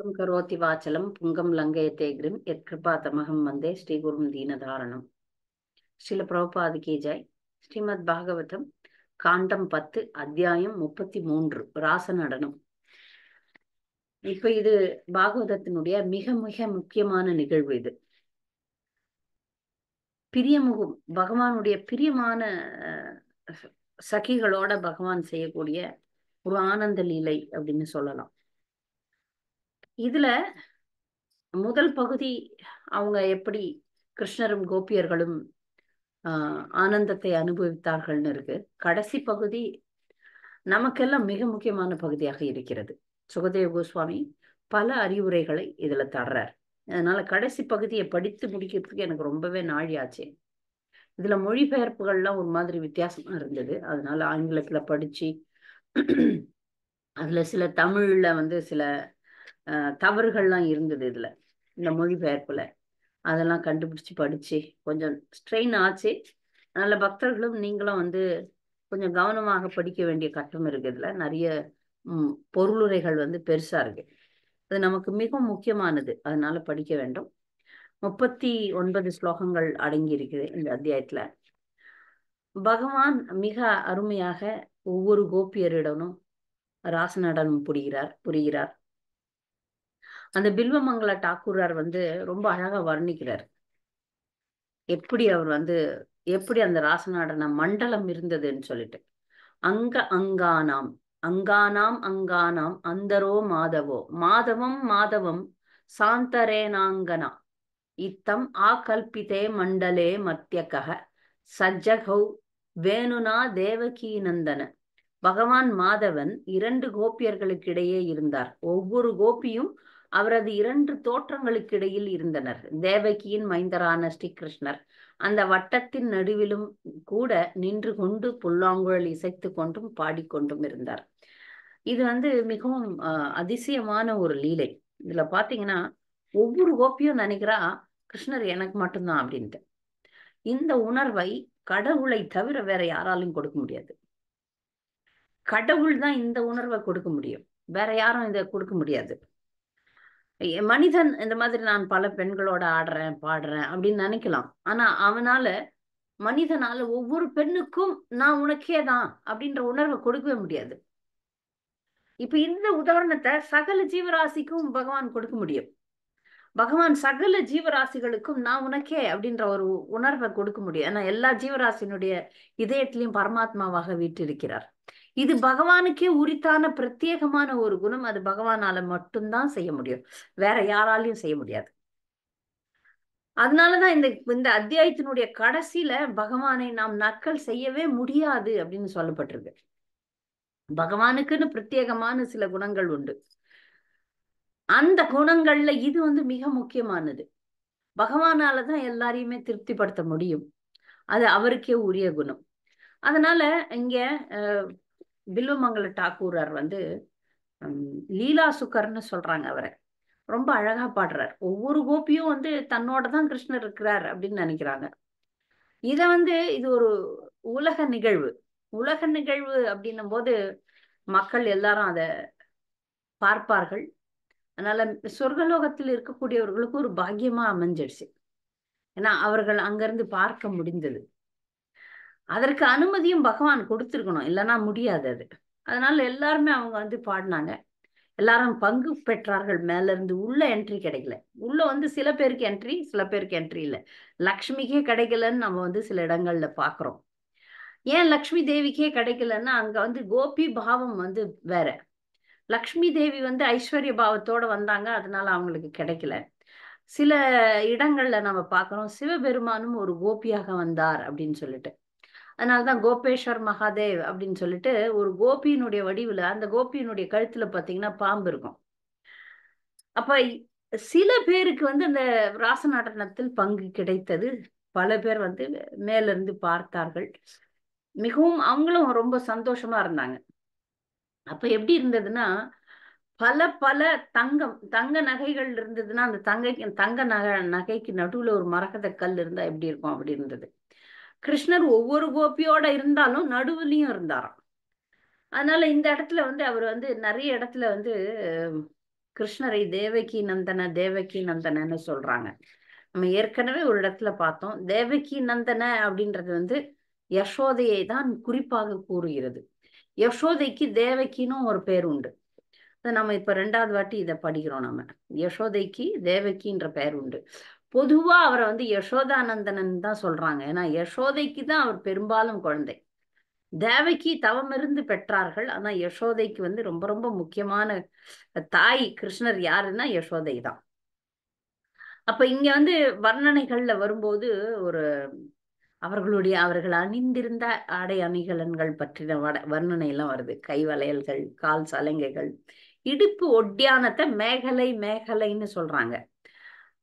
கரோதி வாச்சலம் புங்கம் லங்கயத்தே கிரிம் யத்கிருபா தமகம் வந்தே ஸ்ரீகுரும் தீனதாரணம். ஸ்ரீல பிரபுபாது கி ஜெய். ஸ்ரீமத் பாகவதம் காண்டம் 10 அத்தியாயம் 33 ராச நடனம். இப்ப இது பாகவதத்தினுடைய மிக மிக முக்கியமான நிகழ்வு. இது பிரியமுகம் பகவானுடைய பிரியமான சகிகளோட பகவான் செய்யக்கூடிய ஒரு ஆனந்த லீலை அப்படின்னு சொல்லலாம். இதுல முதல் பகுதி அவங்க எப்படி கிருஷ்ணரும் கோபியர்களும் ஆனந்தத்தை அனுபவித்தார்கள்னு இருக்கு. கடைசி பகுதி நமக்கெல்லாம் மிக முக்கியமான பகுதியாக இருக்கிறது. சுகதேவ கோஸ்வாமி பல அறிவுரைகளை இதுல தர்றார். அதனால கடைசி பகுதியை படித்து முடிக்கிறதுக்கு எனக்கு ரொம்பவே நாழி ஆச்சு. இதுல மொழிபெயர்ப்புகள்லாம் ஒரு மாதிரி வித்தியாசமா இருந்தது. அதனால ஆங்கிலத்துல படிச்சு அதுல சில தமிழ்ல சில தவறுகள்லாம் இருந்தது இதுல இந்த மொழிபெயர்ப்புல. அதெல்லாம் கண்டுபிடிச்சு படிச்சு கொஞ்சம் ஸ்ட்ரெயின் ஆச்சு. அதனால பக்தர்களும் நீங்களும் கொஞ்சம் கவனமாக படிக்க வேண்டிய கட்டம் இருக்கு. இதுல நிறைய பொருளுரைகள் பெருசா இருக்கு. அது நமக்கு மிக முக்கியமானது, அதனால படிக்க வேண்டும். 39 ஸ்லோகங்கள் அடங்கி இருக்குது இந்த அத்தியாயத்துல. பகவான் மிக அருமையாக ஒவ்வொரு கோபியரிடனும் ராச நடனம் புரிகிறார். அந்த பில்வமங்கல டாக்கூரார் ரொம்ப அழகா வர்ணிக்கிறார் எப்படி அவர் எப்படி அந்த ராச நடன மண்டலம் இருந்ததுன்னு சொல்லிட்டு. அங்கானாம் அங்கானாம் அங்கானாம் அந்தரோ மாதவோ மாதவம் மாதவம் சாந்தரேனாங்கனா இத்தம் ஆகல்பிதே மண்டலே மத்தியகः சஜ்ஜகௌ வேணுனா தேவகி நந்தன. பகவான் மாதவன் 2 கோபியர்களுக்கிடையே இருந்தார். ஒவ்வொரு கோபியும் அவரது 2 தோற்றங்களுக்கு இடையில் இருந்தனர். தேவகியின் மைந்தரான ஸ்ரீகிருஷ்ணர் அந்த வட்டத்தின் நடுவிலும் கூட நின்று கொண்டு புல்லாங்குழல் இசைத்து கொண்டும் பாடிக்கொண்டும் இருந்தார். இது மிகவும் அதிசயமான ஒரு லீலை. இதுல பாத்தீங்கன்னா ஒவ்வொரு கோபியும் நினைக்கிறா கிருஷ்ணர் எனக்கு மட்டும்தான் அப்படின்ட்டு. இந்த உணர்வை கடவுளை தவிர வேற யாராலையும் கொடுக்க முடியாது. கடவுள் தான் இந்த உணர்வை கொடுக்க முடியும், வேற யாரும் இதை கொடுக்க முடியாது. மனிதன் இந்த மாதிரி நான் பல பெண்களோட ஆடுறேன் பாடுறேன் அப்படின்னு நினைக்கலாம். ஆனா மனிதனால ஒவ்வொரு பெண்ணுக்கும் நான் உனக்கே தான் அப்படின்ற உணர்வை கொடுக்கவே முடியாது. இப்ப இந்த உதாரணத்தை சகல ஜீவராசிக்கும் பகவான் கொடுக்க முடியும். பகவான் சகல ஜீவராசிகளுக்கும் நான் உனக்கே அப்படின்ற ஒரு உணர்வை கொடுக்க முடியும். ஏன்னா எல்லா ஜீவராசினுடைய இதயத்திலையும் பரமாத்மாவாக வீற்றிருக்கிறார். இது பகவானுக்கே உரித்தான பிரத்யேகமான ஒரு குணம். அது பகவானால மட்டும்தான் செய்ய முடியும், வேற யாராலையும் செய்ய முடியாது. அதனாலதான் இந்த அத்தியாயத்தினுடைய கடைசியில பகவானை நாம் நக்கல் செய்யவே முடியாது அப்படின்னு சொல்லப்பட்டிருக்கு. பகவானுக்குன்னு பிரத்யேகமான சில குணங்கள் உண்டு. அந்த குணங்கள்ல இது மிக முக்கியமானது. பகவானாலதான் எல்லாரையுமே திருப்திப்படுத்த முடியும். அது அவருக்கே உரிய குணம். அதனால இங்க பில்வமங்கல டாக்கூரார் லீலா சுகர்னு சொல்றாங்க. அவரை ரொம்ப அழகா பாடுறார். ஒவ்வொரு கோபியும் தன்னோட தான் கிருஷ்ணர் இருக்கிறார் அப்படின்னு நினைக்கிறாங்க. இது ஒரு உலக நிகழ்வு. உலக நிகழ்வு அப்படின்னும் போது மக்கள் எல்லாரும் அதை பார்ப்பார்கள். அதனால சொர்க்கலோகத்தில் இருக்கக்கூடியவர்களுக்கு ஒரு பாக்கியமா அமைஞ்சிடுச்சு. ஏன்னா அவர்கள் அங்கிருந்து பார்க்க முடிந்தது. அதற்கு அனுமதியும் பகவான் கொடுத்திருக்கணும், இல்லைன்னா முடியாது அது. அதனால எல்லாருமே அவங்க பாடினாங்க. எல்லாரும் பங்கு பெற்றார்கள். மேல இருந்து உள்ள என்ட்ரி கிடைக்கல. உள்ள சில பேருக்கு என்ட்ரி, சில பேருக்கு என்ட்ரி இல்லை. லக்ஷ்மிக்கே கிடைக்கலன்னு நம்ம சில இடங்கள்ல பாக்குறோம். ஏன் லக்ஷ்மி தேவிக்கே கிடைக்கலன்னா அங்க கோபி பாவம் வேற. லக்ஷ்மி தேவி ஐஸ்வர்ய பாவத்தோட வந்தாங்க, அதனால அவங்களுக்கு கிடைக்கல. சில இடங்கள்ல நம்ம பாக்குறோம் சிவபெருமானும் ஒரு கோபியாக வந்தார் அப்படின்னு சொல்லிட்டு. அதனாலதான் கோபேஸ்வர் மகாதேவ் அப்படின்னு சொல்லிட்டு ஒரு கோபியினுடைய வடிவுல, அந்த கோபியினுடைய கழுத்துல பாத்தீங்கன்னா பாம்பு இருக்கும். அப்ப சில பேருக்கு அந்த ராச நடனத்தில் பங்கு கிடைத்தது. பல பேர் மேல இருந்து பார்த்தார்கள். மிகவும் அவங்களும் ரொம்ப சந்தோஷமா இருந்தாங்க. அப்ப எப்படி இருந்ததுன்னா பல பல தங்க நகைகள் இருந்ததுன்னா அந்த தங்க நகைக்கு நடுவுல ஒரு மரகத கல் இருந்தா எப்படி இருக்கும் அப்படி இருந்தது. கிருஷ்ணர் ஒவ்வொரு கோபியோட இருந்தாலும் நடுவுலயும் இருந்தாராம். அதனால இந்த இடத்துல அவர் நிறைய இடத்துல கிருஷ்ணரை தேவகி நந்தன தேவகி நந்தனன்னு சொல்றாங்க. நம்ம ஏற்கனவே ஒரு இடத்துல பார்த்தோம். தேவகி நந்தன அப்படின்றது வந்து யசோதையை தான் குறிப்பாக கூறுகிறது. யசோதைக்கு தேவகின்னு ஒரு பேர் உண்டு. நம்ம இப்ப 2வது வாட்டி இதை படிக்கிறோம். நம்ம யசோதைக்கு தேவகின்ற பெயர் உண்டு. பொதுவா அவரை வந்து யசோதானந்தனன் தான் சொல்றாங்க. ஏன்னா யசோதைக்கு தான் அவர் பெரும்பாலும் குழந்தை. தேவகி தவமிருந்து பெற்றார்கள். ஆனா யசோதைக்கு வந்து ரொம்ப ரொம்ப முக்கியமான தாய் கிருஷ்ணர் யாருன்னா யசோதை தான். அப்ப இங்க வந்து வர்ணனைகள்ல வரும்போது ஒரு அவர்கள் அணிந்திருந்த ஆடை அணிகலன்கள் பற்றின வர்ணனை எல்லாம் வருது. கை வளையல்கள், கால் சலங்கைகள், இடுப்பு ஒட்டியானத்தை மேகலை மேகலைன்னு சொல்றாங்க.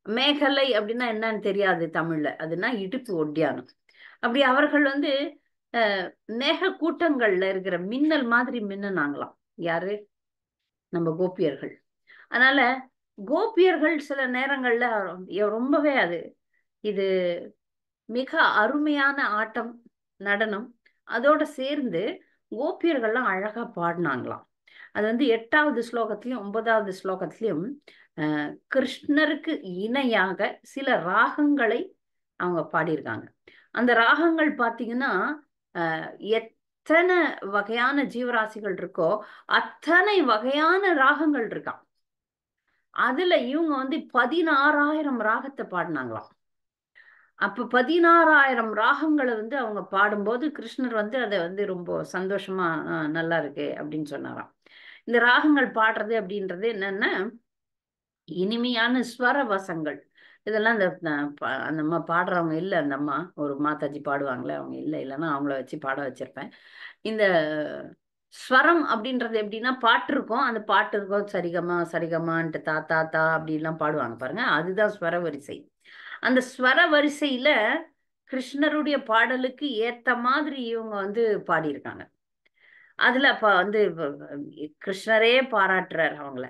மேகலை அப்படின்னா என்னன்னு தெரியாது தமிழ்ல. அதுனா இடுப்பு ஒட்டியானம். அப்படி அவர்கள் வந்து மேக கூட்டங்கள்ல இருக்கிற மின்னல் மாதிரி மின்னுனாங்களாம். யாரு? நம்ம கோபியர்கள். அதனால கோபியர்கள் சில நேரங்கள்ல ரொம்பவே இது மிக அருமையான ஆட்டம், நடனம். அதோட சேர்ந்து கோபியர்கள்லாம் அழகா பாடினாங்களாம். அது வந்து 8வது ஸ்லோகத்திலையும் 9வது ஸ்லோகத்திலையும் கிருஷ்ணருக்கு இணையாக சில ராகங்களை அவங்க பாடியிருக்காங்க. அந்த ராகங்கள் பார்த்தீங்கன்னா எத்தனை வகையான ஜீவராசிகள் இருக்கோ அத்தனை வகையான ராகங்கள் இருக்காம். அதுல இவங்க வந்து 16,000 ராகத்தை பாடினாங்களாம். அப்ப 16,000 ராகங்களை வந்து அவங்க பாடும்போது கிருஷ்ணர் வந்து அதை வந்து ரொம்ப சந்தோஷமா நல்லா இருக்கு அப்படின்னு சொன்னாராம். இந்த ராகங்கள் பாடுறது அப்படின்றது என்னன்னா இனிமையான ஸ்வர வசங்கள். இதெல்லாம் அந்த அம்மா பாடுறவங்க இல்லை. அந்த அம்மா ஒரு மாதாஜி பாடுவாங்களே அவங்க இல்லை. இல்லைன்னா அவங்கள வச்சு பாட வச்சிருப்பேன். இந்த ஸ்வரம் அப்படின்றது எப்படின்னா பாட்டு இருக்கும். அந்த பாட்டு இருக்கும் சரிகமா சரிகமான்ட்டு தா தா தா அப்படின்லாம் பாடுவாங்க பாருங்க. அதுதான் ஸ்வர வரிசை. அந்த ஸ்வர வரிசையில கிருஷ்ணருடைய பாடலுக்கு ஏத்த மாதிரி இவங்க வந்து பாடியிருக்காங்க. அதுல அப்ப வந்து கிருஷ்ணரே பாராட்டுறாரு அவங்கள.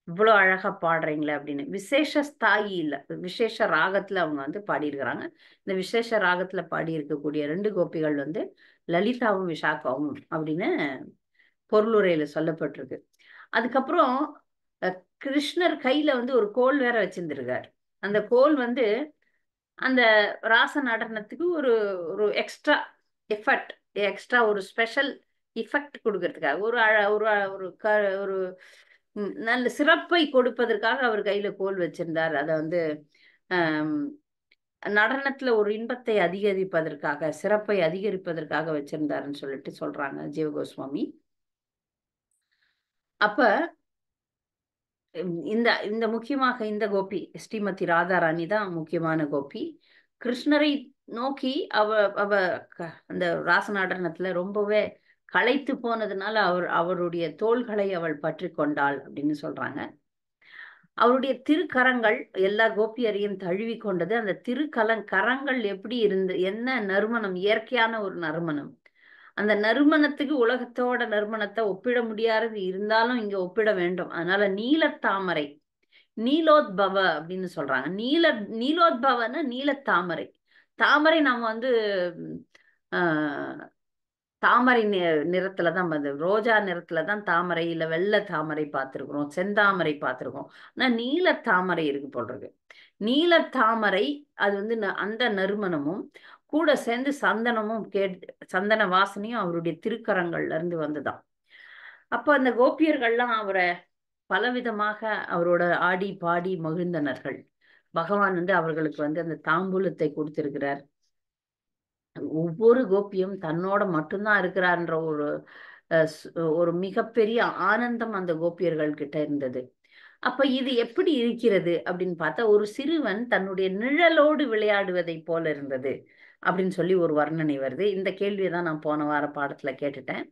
இவ்வளோ அழகா பாடுறீங்களே அப்படின்னு. விசேஷ ஸ்தாயி இல்ல, விசேஷ ராகத்துல அவங்க வந்து பாடியிருக்கிறாங்க. இந்த விசேஷ ராகத்துல பாடி இருக்கக்கூடிய 2 கோபிகள் வந்து லலிதாவும் விஷாக்காவும் அப்படின்னு பொருளுரையில சொல்லப்பட்டிருக்கு. அதுக்கப்புறம் கிருஷ்ணர் கையில வந்து ஒரு கோல் வேற வச்சிருந்திருக்காரு. அந்த கோல் வந்து அந்த ராச நடனத்துக்கு ஒரு ஒரு எக்ஸ்ட்ரா எஃபர்ட், எக்ஸ்ட்ரா ஒரு ஸ்பெஷல் இஃபெக்ட் கொடுக்கறதுக்காக ஒரு நல்ல சிறப்பை கொடுப்பதற்காக அவர் கையில கோல் வச்சிருந்தார். அதை வந்து நடனத்துல ஒரு இன்பத்தை அதிகரிப்பதற்காக, சிறப்பை அதிகரிப்பதற்காக வச்சிருந்தாருன்னு சொல்லிட்டு சொல்றாங்க ஜீவகோஸ்வாமி. அப்ப இந்த இந்த முக்கியமாக இந்த கோபி ஸ்ரீமதி ராதாராணி தான் முக்கியமான கோபி. கிருஷ்ணரை நோக்கி அவ அவ அந்த ராசநாடனத்துல ரொம்பவே களைத்து போனதுனால அவருடைய தோள்களை அவள் பற்றி கொண்டாள் அப்படின்னு சொல்றாங்க. அவருடைய திருக்கரங்கள் எல்லா கோபியரையும் தழுவி கொண்டது. அந்த கரங்கள் எப்படி இருந்து என்ன நறுமணம், இயற்கையான ஒரு நறுமணம். அந்த நறுமணத்துக்கு உலகத்தோட நறுமணத்தை ஒப்பிட முடியாது. இருந்தாலும் இங்க ஒப்பிட வேண்டும். அதனால நீலத்தாமரை, நீலோத்பவ அப்படின்னு சொல்றாங்க. நீலோத்பவன்னா நீலத்தாமரை. தாமரை நம்ம வந்து தாமரை நிறத்துல தான் ரோஜா நிறத்துல தான் தாமரை இல்ல வெள்ளை தாமரை பார்த்திருக்கிறோம், செந்தாமரை பார்த்திருக்கோம். ஆனா நீல தாமரை இருக்கு போடுறது. நீல தாமரை அது வந்து அந்த நறுமணமும் கூட சேர்ந்து சந்தனமும் சந்தன வாசனையும் அவருடைய திருக்கரங்கள்ல இருந்து வந்துதான். அப்ப அந்த கோபியர்கள்லாம் அவரை பலவிதமாக அவரோட ஆடி பாடி மகிழ்ந்தனர்கள். பகவான் வந்து அவர்களுக்கு வந்து அந்த தாம்பூலத்தை கொடுத்திருக்கிறார். ஒவ்வொரு கோபியும் தன்னோட மட்டும்தான் இருக்கிறார்ன்ற ஒரு மிகப்பெரிய ஆனந்தம் அந்த கோபியர்கள் கிட்ட இருந்தது. அப்ப இது எப்படி இருக்கிறது அப்படின்னு பார்த்தா ஒரு சிறுவன் தன்னுடைய நிழலோடு விளையாடுவதை போல இருந்தது அப்படின்னு சொல்லி ஒரு வர்ணனை வருது. இந்த கேள்வியை தான் நான் போன வார பாடத்துல கேட்டுட்டேன்.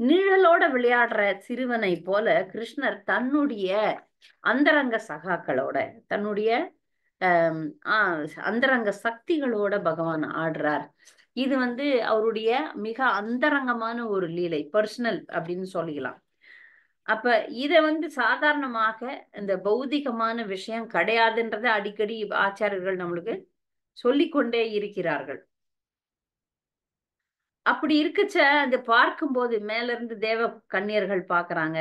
நிழலோட விளையாடுற சிறுவனை போல கிருஷ்ணர் தன்னுடைய அந்தரங்க சகாக்களோட, தன்னுடைய அந்தரங்க சக்திகளோட பகவான் ஆடுறார். இது வந்து அவருடைய மிக அந்தரங்கமான ஒரு லீலை, பர்சனல் அப்படின்னு சொல்லிக்கலாம். அப்ப இத வந்து சாதாரணமாக இந்த பௌதிகமான விஷயம் கிடையாதுன்றதை அடிக்கடி ஆச்சாரியர்கள் நம்மளுக்கு சொல்லிக்கொண்டே இருக்கிறார்கள். அப்படி இருக்குச்ச அது பார்க்கும்போது மேல இருந்து தேவ கன்னியர்கள் பாக்குறாங்க,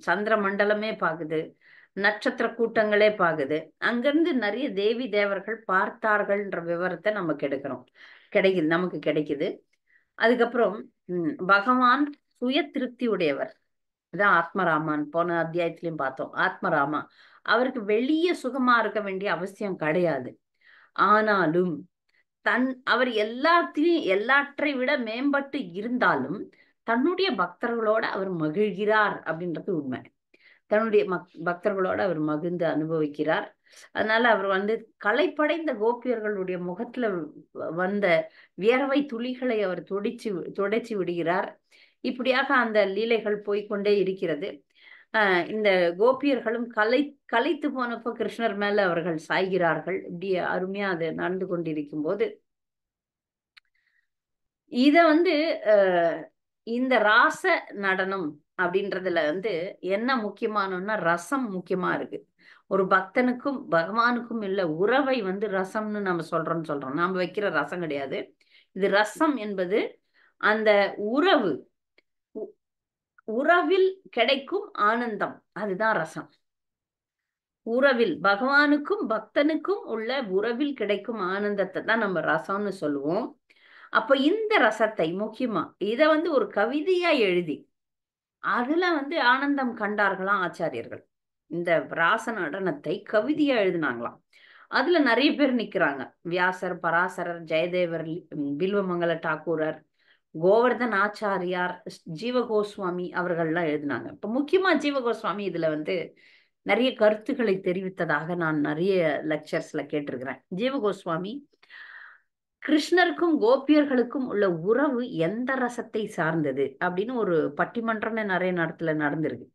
சந்திர மண்டலமே பாக்குது, நட்சத்திர கூட்டங்களே பாக்குது. அங்கிருந்து நிறைய தேவி தேவர்கள் பார்த்தார்கள்ன்ற விவரத்தை நமக்கு கிடைக்குது, நமக்கு கிடைக்குது. அதுக்கப்புறம் பகவான் சுய திருப்தி உடையவர். இதான் ஆத்மராமான் போன அத்தியாயத்திலையும் பார்த்தோம். ஆத்மராமா அவருக்கு வெளியே சுகமா இருக்க வேண்டிய அவசியம் கிடையாது. ஆனாலும் அவர் எல்லாற்றை விட மேம்பட்டு இருந்தாலும் தன்னுடைய பக்தர்களோட அவர் மகிழ்கிறார் அப்படின்றது உண்மை. தன்னுடைய பக்தர்களோட அவர் மகிழ்ந்து அனுபவிக்கிறார். அதனால அவர் களைப்படைந்த கோபியர்களுடைய முகத்துல வந்த வியர்வை துளிகளை அவர் துடைச்சு விடுகிறார். இப்படியாக அந்த லீலைகள் போய்கொண்டே இருக்கிறது. இந்த கோபியர்களும் களைத்து போனப்போ கிருஷ்ணர் மேல அவர்கள் சாய்கிறார்கள். இப்படி அருமையா அது நடந்து கொண்டிருக்கும் போது இத இந்த ராச நடனம் அப்படின்றதுல என்ன முக்கியமானோம்னா ரசம் முக்கியமா இருக்கு. ஒரு பக்தனுக்கும் பகவானுக்கும் இல்ல உறவை ரசம்னு நம்ம சொல்றோம். நாம வைக்கிற ரசம் கிடையாது இது. ரசம் என்பது அந்த உறவில் கிடைக்கும் ஆனந்தம், அதுதான் ரசம். உறவில் பகவானுக்கும் பக்தனுக்கும் உள்ள உறவில் கிடைக்கும் ஆனந்தத்தை தான் நம்ம ரசம்னு சொல்லுவோம். அப்ப இந்த ரசத்தை முக்கியமா இத ஒரு கவிதையா எழுதி அதுல ஆனந்தம் கண்டார்களாம் ஆச்சாரியர்கள். இந்த ராச நடனத்தை கவிதையா எழுதினாங்களாம். அதுல நிறைய பேர் நிக்கிறாங்க. வியாசர், பராசரர், ஜெயதேவர், பில்வமங்கல டாக்கூரர், கோவர்தன் ஆச்சாரியார், ஜீவகோஸ்வாமி அவர்கள்லாம் எழுதினாங்க. இப்ப முக்கியமா ஜீவகோஸ்வாமி இதுல நிறைய கருத்துக்களை தெரிவித்ததாக நான் நிறைய லெக்சர்ஸ்ல கேட்டிருக்கிறேன். ஜீவகோஸ்வாமி கிருஷ்ணருக்கும் கோபியர்களுக்கும் உள்ள உறவு எந்த ரசத்தை சார்ந்தது அப்படின்னு ஒரு பட்டிமன்றமே நிறைய இடத்துல நடந்திருக்கு.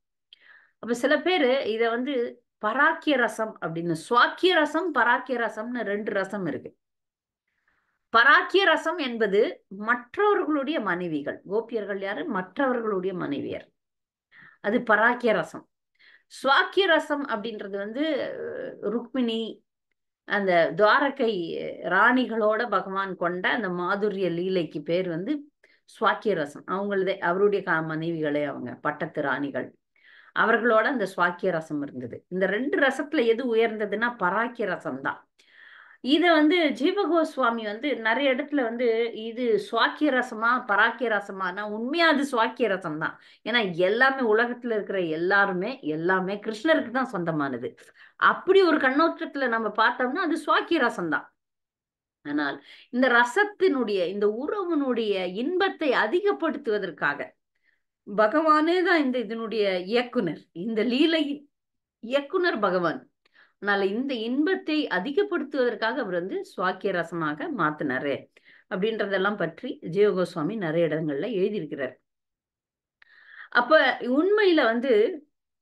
அப்ப சில பேரு இத பராக்கிய ரசம் அப்படின்னு, சுவாக்கிய ரசம் பராக்கிய ரசம்னு ரெண்டு ரசம் இருக்கு. பராக்கிய ரசம் என்பது மற்றவர்களுடைய மனைவிகள், கோபியர்கள் யாரு, மற்றவர்களுடைய மனைவியர், அது பராக்கிய ரசம். சுவாக்கிய ரசம் அப்படின்றது ருக்மிணி அந்த துவாரகை ராணிகளோட பகவான் கொண்ட அந்த மாதுரிய லீலைக்கு பேர் சுவாக்கிய ரசம். அவருடைய மனைவிகளே அவங்க பட்டத்து ராணிகள், அவர்களோட அந்த சுவாக்கிய ரசம் இருந்தது. இந்த ரெண்டு ரசத்துல எது உயர்ந்ததுன்னா பராக்கிய ரசம் தான். இத ஜீவகோஸ்வாமி நிறைய இடத்துல இது சுவாக்கிய ரசமா பராக்கிய ரசமானா உண்மையா அது சுவாக்கிய ரசம் தான். ஏன்னா எல்லாமே உலகத்துல இருக்கிற எல்லாமே கிருஷ்ணருக்கு தான் சொந்தமானது. அப்படி ஒரு கண்ணோட்டத்துல நம்ம பார்த்தோம்னா அது சுவாக்கிய ரசம் தான். ஆனால் இந்த ரசத்தினுடைய இந்த உறவினுடைய இன்பத்தை அதிகப்படுத்துவதற்காக பகவானே தான் இதனுடைய இயக்குனர், இந்த லீலை இயக்குனர் பகவான். அதனால இந்த இன்பத்தை அதிகப்படுத்துவதற்காக அவர் சுவாக்கிய ரசமாக மாத்தினாரு அப்படின்றதெல்லாம் பற்றி ஜீவகோஸ்வாமி நிறைய இடங்கள்ல எழுதியிருக்கிறார். அப்ப உண்மையில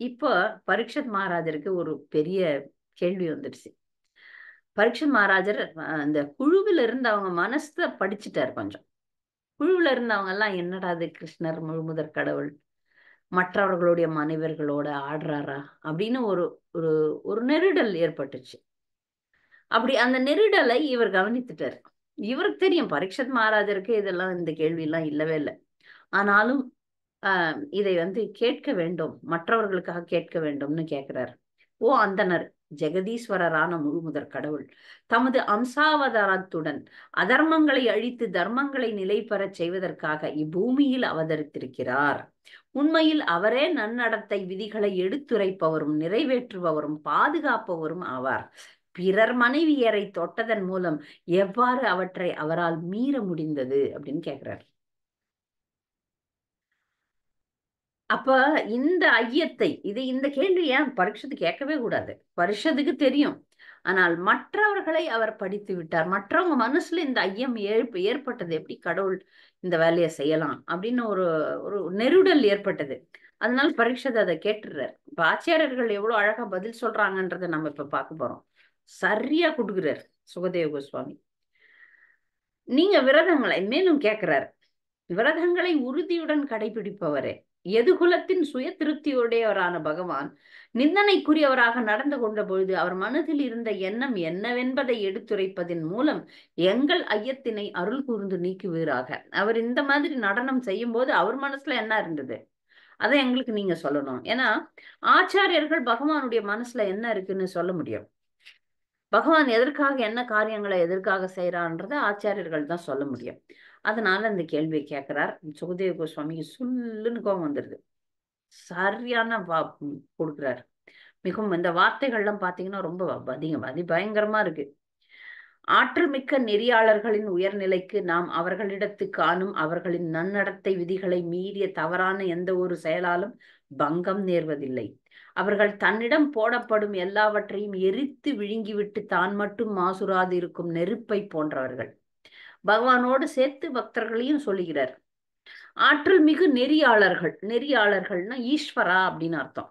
இப்ப பரீட்சத் மகாராஜருக்கு ஒரு பெரிய கேள்வி வந்துடுச்சு. பரீட்சத் மகாராஜர் அந்த குழுவில் இருந்து அவங்க மனசை படிச்சுட்டார். கொஞ்சம் குழுவில் இருந்தவங்க எல்லாம் என்னடா அது கிருஷ்ணர் முழுமுதற் கடவுள் மற்றவர்களுடைய மனைவர்களோட ஆடுறாரா அப்படின்னு ஒரு ஒரு ஒரு நெருடல் ஏற்பட்டுச்சு. அப்படி அந்த நெருடலை இவர் கவனித்துட்டார். இவருக்கு தெரியும் பரீட்சத் மகாராஜருக்கு இதெல்லாம் இந்த கேள்வி எல்லாம் இல்லவே இல்லை. ஆனாலும் இதை கேட்க வேண்டும், மற்றவர்களுக்காக கேட்க வேண்டும்னு கேட்கிறார். ஓ அந்தனர், ஜெகதீஸ்வரரான முழுமுதற் கடவுள் தமது அம்சாவதாரத்துடன் அதர்மங்களை அழித்து தர்மங்களை நிலை பெறச் செய்வதற்காக இப்பூமியில் அவதரித்திருக்கிறார். உண்மையில் அவரே நன்னடத்தை விதிகளை எடுத்துரைப்பவரும் நிறைவேற்றுபவரும் பாதுகாப்பவரும் ஆவார். பிறர் மனைவியரை தொட்டதன் மூலம் எவ்வாறு அவற்றை அவரால் மீற முடிந்தது அப்படின்னு கேட்கிறார். அப்ப இந்த ஐயத்தை இந்த கேள்வி ஏன் பரீட்சத்து கேட்கவே கூடாது, பரீட்சத்துக்கு தெரியும். ஆனால் மற்றவர்களை அவர் படித்து விட்டார். மற்றவங்க மனசுல இந்த ஐயம் ஏற்பட்டது, எப்படி கடவுள் இந்த வேலையை செய்யலாம் அப்படின்னு ஒரு ஒரு நெருடல் ஏற்பட்டது. அதனால பரீட்சத்தை அதை கேட்டுறாரு. இப்ப ஆச்சாரியர்கள் எவ்வளவு அழகா பதில் சொல்றாங்கன்றதை நம்ம இப்ப பார்க்க போறோம். சரியா கொடுக்குறாரு சுகதேவ கோஸ்வாமி. நீங்க விரதங்களை மேலும் கேட்கிறாரு. விரதங்களை உறுதியுடன் கடைபிடிப்பவரே, எதுகுலத்தின் சுய திருப்தியுடையவரான பகவான் நிந்தனைக்குரியவராக நடந்து கொண்ட பொழுது அவர் மனதில் இருந்த எண்ணம் என்னவென்பதை எடுத்துரைப்பதன் மூலம் எங்கள் ஐயத்தினை அருள் கூர்ந்து நீக்குவீராக. அவர் இந்த மாதிரி நடனம் செய்யும் போது அவர் மனசுல என்ன இருந்தது அதை எங்களுக்கு நீங்க சொல்லணும். ஏன்னா ஆச்சாரியர்கள் பகவானுடைய மனசுல என்ன இருக்குன்னு சொல்ல முடியும். பகவான் எதற்காக என்ன காரியங்களை எதற்காக செய்யறான்றத ஆச்சாரியர்கள் தான் சொல்ல முடியும். அதனால இந்த கேள்வியை கேட்கிறார். சுகதேவ கோஸ்வாமிக்கு சொல்லுன்னு கோபம் வந்துடுது. சரியான கொடுக்குறாரு. மிகவும் இந்த வார்த்தைகள்லாம் பாத்தீங்கன்னா ரொம்ப அதிகம் பயங்கரமா இருக்கு. ஆற்றல் மிக்க நெறியாளர்களின் உயர்நிலைக்கு நாம் அவர்களிடத்து காணும் அவர்களின் நன்னடத்தை விதிகளை மீறிய தவறான எந்த ஒரு செயலாலும் பங்கம் நேர்வதில்லை. அவர்கள் தன்னிடம் போடப்படும் எல்லாவற்றையும் எரித்து விழுங்கிவிட்டு தான் மட்டும் மாசுராது இருக்கும் நெருப்பை போன்றவர்கள். பகவானோடு சேர்த்து பக்தர்களையும் சொல்லுகிறார். ஆற்றல் மிகு நெறியாளர்கள், நெறியாளர்கள்னா ஈஸ்வரா அப்படின்னு அர்த்தம்.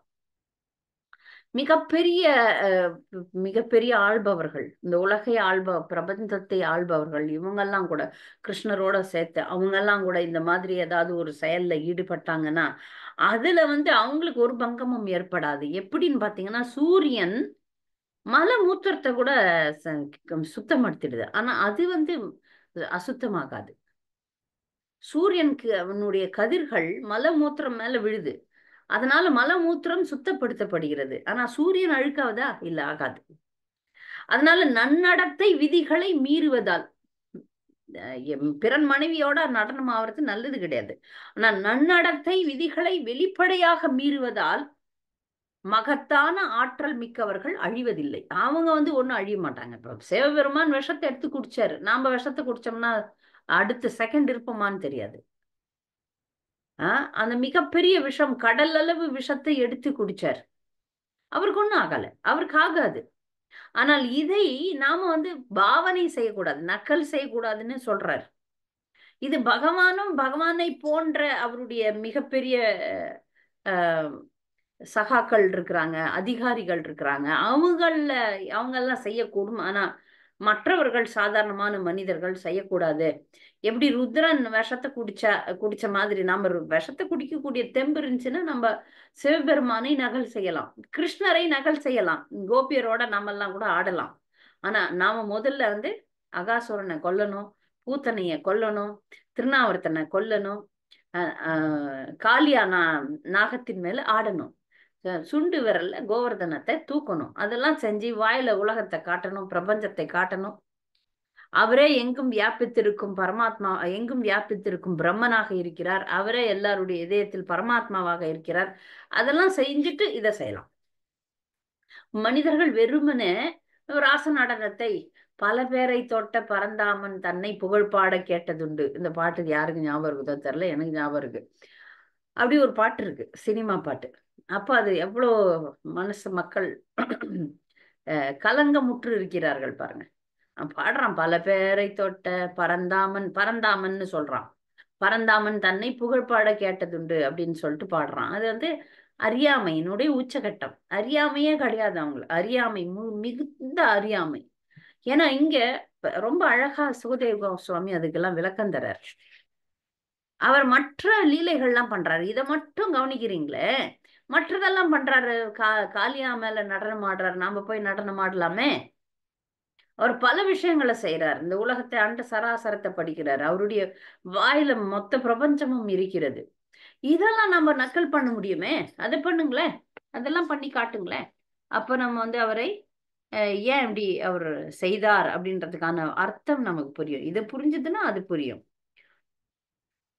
மிகப்பெரிய ஆள்பவர்கள், இந்த உலகை பிரபஞ்சத்தை ஆள்பவர்கள், இவங்கெல்லாம் கூட கிருஷ்ணரோட சேர்த்து அவங்கெல்லாம் கூட இந்த மாதிரி ஏதாவது ஒரு செயல்ல ஈடுபட்டாங்கன்னா அதுல அவங்களுக்கு ஒரு பங்கமும் ஏற்படாது. எப்படின்னு பாத்தீங்கன்னா, சூரியன் மலமூத்திரத்தை கூட சுத்தப்படுத்திடுது. ஆனா அது அசுத்தமாகாது. சூரியனுக்கு அவனுடைய கதிர்கள் மலமூத்திரம் மேல விழுது. அதனால மலமூத்திரம் சுத்தப்படுத்தப்படுகிறது. ஆனா சூரியன் அழுக்காவதா? இல்ல, ஆகாது. அதனால நன்னடத்தை விதிகளை மீறுவதால் பிறன் மனைவியோட நடனம் ஆவறது நல்லது கிடையாது. ஆனா நன்னடத்தை விதிகளை வெளிப்படையாக மீறுவதால் மகத்தான ஆற்றல் மிக்கவர்கள் அழிவதில்லை. அவங்க ஒண்ணும் அழிய மாட்டாங்க. இப்ப சிவபெருமான் விஷத்தை எடுத்து குடிச்சாரு. நாம விஷத்தை குடிச்சோம்னா அடுத்த செகண்ட் இருப்போமான்னு தெரியாது. அந்த மிகப்பெரிய விஷம், கடல் அளவு விஷத்தை எடுத்து குடிச்சார். அவருக்கு ஒண்ணும் ஆகல, அவருக்கு ஆகாது. ஆனால் இதை நாம பாவனை செய்யக்கூடாது, நக்கல் செய்யக்கூடாதுன்னு சொல்றார். இது பகவானும் பகவானை போன்ற அவருடைய மிகப்பெரிய சகாக்கள் இருக்கிறாங்க, அதிகாரிகள் இருக்கிறாங்க, அவங்கெல்லாம் செய்யக்கூடும். ஆனா மற்றவர்கள், சாதாரணமான மனிதர்கள் செய்யக்கூடாது. எப்படி ருத்ரன் விஷத்தை குடிச்ச மாதிரி நாம விஷத்தை குடிக்கக்கூடிய தெம்பு இருந்துச்சுன்னா நம்ம சிவபெருமானை நகல் செய்யலாம், கிருஷ்ணரை நகல் செய்யலாம், கோபியரோட நம்ம எல்லாம் கூட ஆடலாம். ஆனா நாம முதல்ல அகாசுரனை கொல்லணும், பூத்தனைய கொல்லணும், திருநாவர்த்தனை கொல்லணும், காளியா நாகத்தின் மேல ஆடணும், சுண்டு விரல்ல கோவர்தனத்தை தூக்கணும். அதெல்லாம் செஞ்சு வாயில உலகத்தை காட்டணும், பிரபஞ்சத்தை காட்டணும். அவரே எங்கும் வியாபித்திருக்கும் பரமாத்மா, எங்கும் வியாபித்திருக்கும் பிரம்மனாக இருக்கிறார். அவரே எல்லாருடைய இதயத்தில் பரமாத்மாவாக இருக்கிறார். அதெல்லாம் செஞ்சுட்டு இதை செய்யலாம். மனிதர்கள் வெறுமனே ராச நடனத்தை பல பேரை தொட்ட பரந்தாமன் தன்னை புகழ்பாட கேட்டதுண்டு. இந்த பாட்டுக்கு யாருக்கு ஞாபகம் இருக்குதோ தெரியல, எனக்கு ஞாபகம் இருக்கு. அப்படி ஒரு பாட்டு இருக்கு, சினிமா பாட்டு. அப்ப அது எவ்வளோ மக்கள் கலங்கமுற்று இருக்கிறார்கள் பாருங்க. பாடுறான், பல பேரை தொட்ட பரந்தாமன்னு சொல்றான். பரந்தாமன் தன்னை புகழ்பாட கேட்டதுண்டு அப்படின்னு சொல்லிட்டு பாடுறான். அது அறியாமையினுடைய உச்சகட்டம். அறியாமையே கிடையாது அவங்களுக்கு, அறியாமை மிகுந்த அறியாமை. ஏன்னா இங்க ரொம்ப அழகா சுகதேவ கோஸ்வாமி அதுக்கெல்லாம் விளக்கம் தர்றார். அவர் மற்ற லீலைகள்லாம் பண்றாரு, இதை மட்டும் கவனிக்கிறீங்களே, மற்றதெல்லாம் பண்றாரு. காளியா மேல நடனம் ஆடுறாரு, நாம போய் நடனம் ஆடலாமே. அவர் பல விஷயங்களை செய்யறார். இந்த உலகத்தை அண்ட சராசரத்தை படிக்கிறார். அவருடைய வாயில மொத்த பிரபஞ்சமும் இருக்கிறது. இதெல்லாம் நம்ம நக்கல் பண்ண முடியுமே, அதை பண்ணுங்களேன், அதெல்லாம் பண்ணி காட்டுங்களேன். அப்ப நம்ம அவரை ஏன் இப்படி அவர் செய்தார் அப்படின்றதுக்கான அர்த்தம் நமக்கு புரியும். இதை புரிஞ்சதுன்னா அது புரியும்.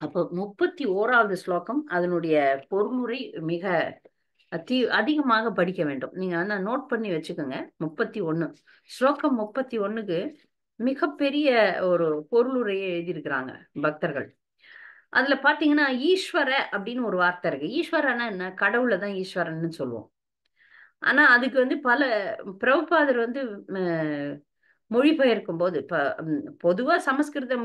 அப்போ 31வது ஸ்லோகம், அதனுடைய பொருளுரை மிக அதிகமாக படிக்க வேண்டும். நீங்க நோட் பண்ணி வச்சுக்கோங்க. 31 ஸ்லோகம் 31க்கு மிகப்பெரிய ஒரு பொருளுரையை எழுதியிருக்கிறாங்க பக்தர்கள். அதுல பாத்தீங்கன்னா ஈஸ்வர அப்படின்னு ஒரு வார்த்தை இருக்கு. ஈஸ்வரன்னா என்ன? கடவுளை தான் ஈஸ்வரன்னு சொல்லுவோம். ஆனா அதுக்கு பல பிரபுபாதர் மொழிபெயர்க்கும் போது, இப்ப பொதுவா சமஸ்கிருத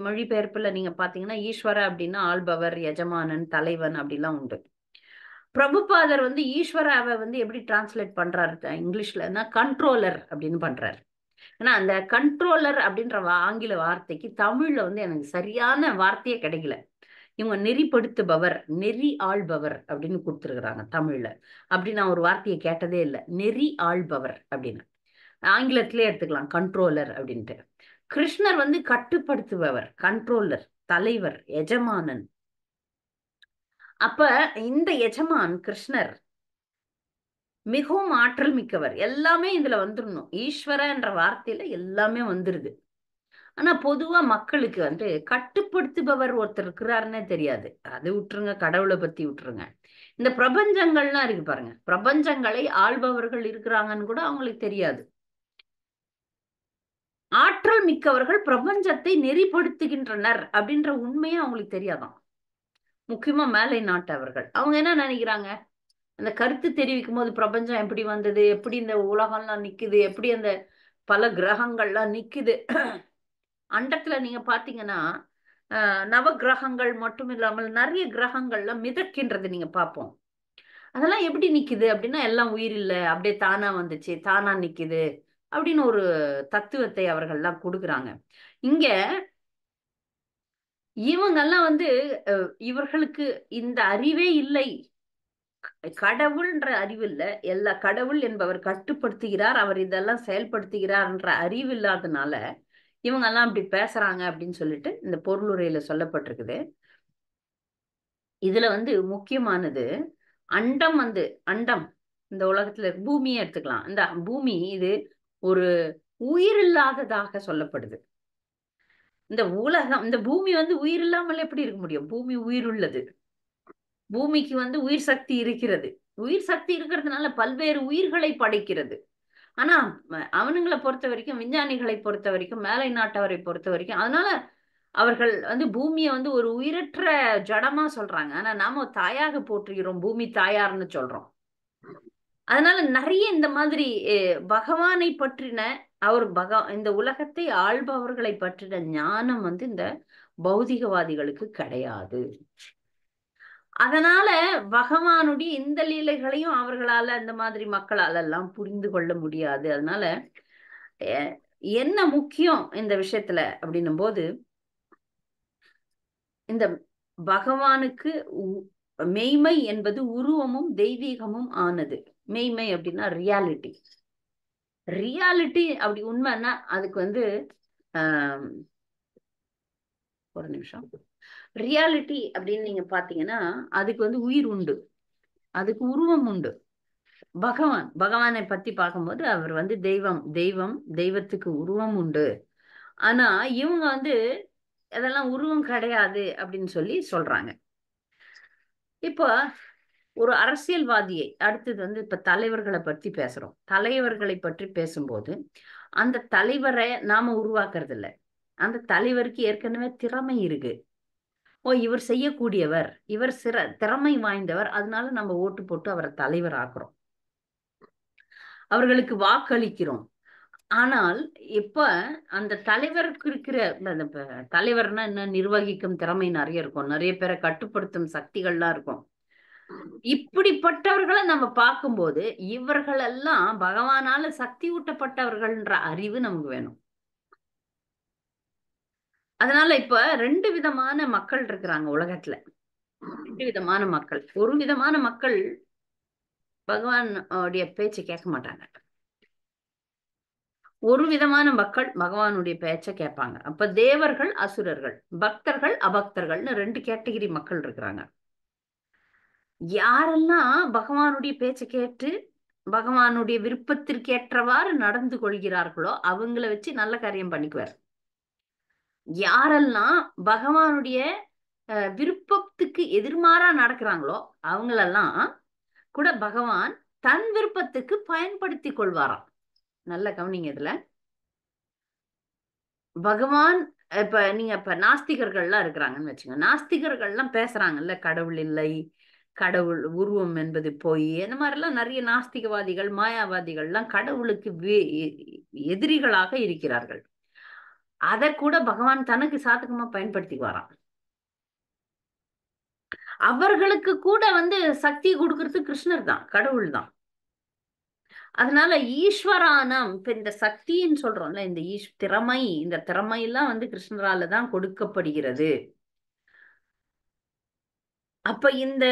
மொழிபெயர்ப்புல நீங்க பாத்தீங்கன்னா ஈஸ்வர அப்படின்னா ஆள்பவர், எஜமானன், தலைவன் அப்படிலாம் உண்டு. பிரபுபாதர் ஈஸ்வராவை எப்படி டிரான்ஸ்லேட் பண்றாரு இங்கிலீஷ்லன்னா கண்ட்ரோலர் அப்படின்னு பண்றாரு. ஏன்னா அந்த கண்ட்ரோலர் அப்படின்ற ஆங்கில வார்த்தைக்கு தமிழ்ல எனக்கு சரியான வார்த்தையே கிடைக்கல. இவங்க நெறிப்படுத்துபவர், நெறி ஆள்பவர் அப்படின்னு கொடுத்துருக்குறாங்க தமிழ்ல. அப்படி நான் ஒரு வார்த்தையை கேட்டதே இல்லை, நெறி ஆள்பவர் அப்படின்னு. ஆங்கிலத்திலே எடுத்துக்கலாம் கண்ட்ரோலர் அப்படின்ட்டு. கிருஷ்ணர் வந்து கட்டுப்படுத்துபவர், கண்ட்ரோலர், தலைவர், எஜமானன். அப்ப இந்த எஜமான் கிருஷ்ணர் மிகவும் ஆற்றல் மிக்கவர். எல்லாமே இதுல வந்துடணும், ஈஸ்வர என்ற வார்த்தையில எல்லாமே வந்துருது. ஆனா பொதுவா மக்களுக்கு வந்து கட்டுப்படுத்துபவர் ஒருத்தர் இருக்கிறாருன்னே தெரியாது. அது விட்டுருங்க, கடவுளை பத்தி விட்டுருங்க. இந்த பிரபஞ்சங்கள்லாம் இருக்கு பாருங்க, பிரபஞ்சங்களை ஆள்பவர்கள் இருக்கிறாங்கன்னு கூட அவங்களுக்கு தெரியாது. ஆற்றல் மிக்கவர்கள் பிரபஞ்சத்தை நெறிப்படுத்துகின்றனர் அப்படின்ற உண்மையே அவங்களுக்கு தெரியாதான். முக்கியமா மேலை நாட்டவர்கள் அவங்க என்ன நினைக்கிறாங்க, அந்த கருத்து தெரிவிக்கும் போது பிரபஞ்சம் எப்படி வந்தது, எப்படி இந்த உலகம்லாம் நிக்குது, எப்படி அந்த பல கிரகங்கள்லாம் நிக்குது. அண்டத்துல நீங்க பாத்தீங்கன்னா நவ கிரகங்கள் மட்டும் இல்லாமல் நிறைய கிரகங்கள்லாம் மிதக்கின்றது நீங்க பார்ப்போம். அதெல்லாம் எப்படி நிக்குது அப்படின்னா, எல்லாம் உயிர் இல்லை, அப்படியே தானா வந்துச்சு, தானா நிக்குது அப்படின்னு ஒரு தத்துவத்தை அவர்கள்லாம் கொடுக்குறாங்க. இங்க இவங்கெல்லாம் வந்து இவர்களுக்கு இந்த அறிவே இல்லை, கடவுள்ன்ற அறிவு இல்லை, எல்லா கடவுள் என்பவர் கட்டுப்படுத்துகிறார், அவர் இதெல்லாம் செயல்படுத்துகிறார் என்ற அறிவு இல்லாதனால இவங்க எல்லாம் அப்படி பேசுறாங்க அப்படின்னு சொல்லிட்டு இந்த பொருளுரையில சொல்லப்பட்டிருக்குது. இதுல வந்து முக்கியமானது அண்டம் வந்து, அண்டம் இந்த உலகத்துல பூமியை எடுத்துக்கலாம். இந்த பூமி இது ஒரு உயிர் இல்லாததாக சொல்லப்படுது. இந்த உலகம், இந்த பூமி வந்து உயிர் இல்லாமல் எப்படி இருக்க முடியும்? பூமி உயிர் உள்ளது. பூமிக்கு வந்து உயிர் சக்தி இருக்கிறது. உயிர் சக்தி இருக்கிறதுனால பல்வேறு உயிர்களை படைக்கிறது. ஆனா அவனுங்களை பொறுத்த வரைக்கும், விஞ்ஞானிகளை பொறுத்த வரைக்கும், மேலை நாட்டவரை பொறுத்த வரைக்கும், அதனால அவர்கள் வந்து பூமியை வந்து ஒரு உயிரற்ற ஜடமா சொல்றாங்க. ஆனா நாம தாயாக போற்றுகிறோம், பூமி தாயார்னு சொல்றோம். அதனால நிறைய இந்த மாதிரி பகவானை பற்றின, அவர் இந்த உலகத்தை ஆள்பவர்களை பற்றின ஞானம் வந்து இந்த பௌதிகவாதிகளுக்கு கிடையாது. அதனால பகவானுடைய இந்த லீலைகளையும் அவர்களால இந்த மாதிரி மக்களால எல்லாம் புரிந்து கொள்ள முடியாது. அதனால என்ன முக்கியம் இந்த விஷயத்துல அப்படின்னும் போது, இந்த பகவானுக்கு மெய்மை என்பது உருவமும் தெய்வீகமும் ஆனது. மெய்மை அப்படின்னா ரியாலிட்டி. ரியாலிட்டி அப்படி உண்மைன்னா அதுக்கு வந்து ஒரு நிமிஷம், ரியாலிட்டி அப்படின்னு நீங்க பாத்தீங்கன்னா அதுக்கு வந்து உயிர் உண்டு, அதுக்கு உருவம் உண்டு. பகவானை பத்தி பார்க்கும்போது அவர் வந்து தெய்வம், தெய்வத்துக்கு உருவம் உண்டு. ஆனா இவங்க வந்து அதெல்லாம் உருவம் கிடையாது அப்படின்னு சொல்லி சொல்றாங்க. இப்போ ஒரு அரசியல்வாதியை, அடுத்தது வந்து இப்ப தலைவர்களை பற்றி பேசுறோம். தலைவர்களை பற்றி பேசும்போது அந்த தலைவரை நாம உருவாக்குறது இல்லை, அந்த தலைவருக்கு ஏற்கனவே திறமை இருக்கு. இவர் செய்யக்கூடியவர், இவர் திறமை வாய்ந்தவர், அதனால நம்ம ஓட்டு போட்டு அவரை தலைவர் ஆக்குறோம், அவர்களுக்கு வாக்களிக்கிறோம். ஆனால் இப்ப அந்த தலைவருக்கு இருக்கிற தலைவர்னா என்ன, நிர்வகிக்கும் திறமை நிறைய இருக்கும், நிறைய பேரை கட்டுப்படுத்தும் சக்திகள்லாம் இருக்கும். இப்படிப்பட்டவர்களை நம்ம பார்க்கும்போது இவர்கள் எல்லாம் பகவானால சக்தி ஊட்டப்பட்டவர்கள்ன்ற அறிவு நமக்கு வேணும். அதனால இப்ப ரெண்டு விதமான மக்கள் இருக்கிறாங்க உலகத்துல, ரெண்டு விதமான மக்கள். ஒரு விதமான மக்கள் பகவான் உடைய பேச்சை கேட்க மாட்டாங்க, ஒரு விதமான மக்கள் பகவானுடைய பேச்சை கேட்பாங்க. அப்ப தேவர்கள், அசுரர்கள், பக்தர்கள், அபக்தர்கள்னு ரெண்டு கேட்டகிரி மக்கள் இருக்கிறாங்க. யாரெல்லாம் பகவானுடைய பேச்சை கேட்டு பகவானுடைய விருப்பத்திற்கு ஏற்றவாறு நடந்து கொள்கிறார்களோ அவங்கள வச்சு நல்ல காரியம் பண்ணிக்குவார். யாரெல்லாம் பகவானுடைய விருப்பத்துக்கு எதிர்மாறா நடக்கிறாங்களோ அவங்களெல்லாம் கூட பகவான் தன் விருப்பத்துக்கு பயன்படுத்தி கொள்வாராம். நல்ல கவனிங்க இதுல. பகவான் இப்ப நீங்க இப்ப நாஸ்திகர்கள்லாம் இருக்கிறாங்கன்னு வச்சுங்க, நாஸ்திகர்கள்லாம் பேசுறாங்கல்ல, கடவுள் இல்லை, கடவுள் உருவம் என்பது போய், இந்த மாதிரி எல்லாம் நிறைய நாஸ்திகவாதிகள், மாயாவாதிகள்லாம் கடவுளுக்கு எதிரிகளாக இருக்கிறார்கள். அதை கூட பகவான் தனக்கு சாதகமா பயன்படுத்திக்குவாராம். அவர்களுக்கு கூட வந்து சக்தி கொடுக்கறது கிருஷ்ணர் தான், கடவுள் தான். அதனால ஈஸ்வரானம், இப்ப இந்த சக்தின்னு சொல்றோம்ல, இந்த திறமை, இந்த திறமை எல்லாம் வந்து கிருஷ்ணரால தான் கொடுக்கப்படுகிறது. அப்ப இந்த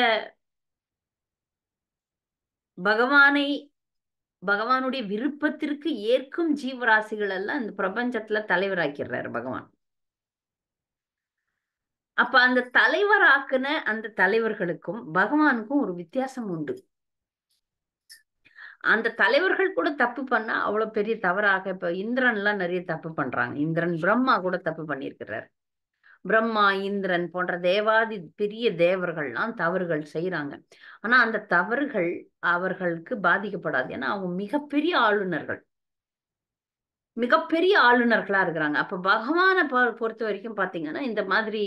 பகவானுடைய விருப்பத்திற்கு ஏற்கும் ஜீவராசிகள் எல்லாம் இந்த பிரபஞ்சத்துல தலைவராக்கிறார் பகவான். அப்ப அந்த தலைவராக்குன அந்த தலைவர்களுக்கும் பகவானுக்கும் ஒரு வித்தியாசம் உண்டு. அந்த தலைவர்கள் கூட தப்பு பண்ணா அவ்வளவு பெரிய தவறாக, இப்ப இந்திரன் எல்லாம் நிறைய தப்பு பண்றாங்க. இந்திரன் பிரம்மா கூட தப்பு பண்ணியிருக்கிறார். பிரம்மா இந்திரன் போன்ற தேவாதி பெரிய தேவர்கள்லாம் தவறுகள் செய்யறாங்க. ஆனா அந்த தவறுகள் அவர்களுக்கு பாதிக்கப்படாது. ஏன்னா அவங்க மிகப்பெரிய ஆளுநர்கள், மிகப்பெரிய ஆளுநர்களா இருக்கிறாங்க. அப்ப பகவானை பொறுத்த வரைக்கும் பாத்தீங்கன்னா இந்த மாதிரி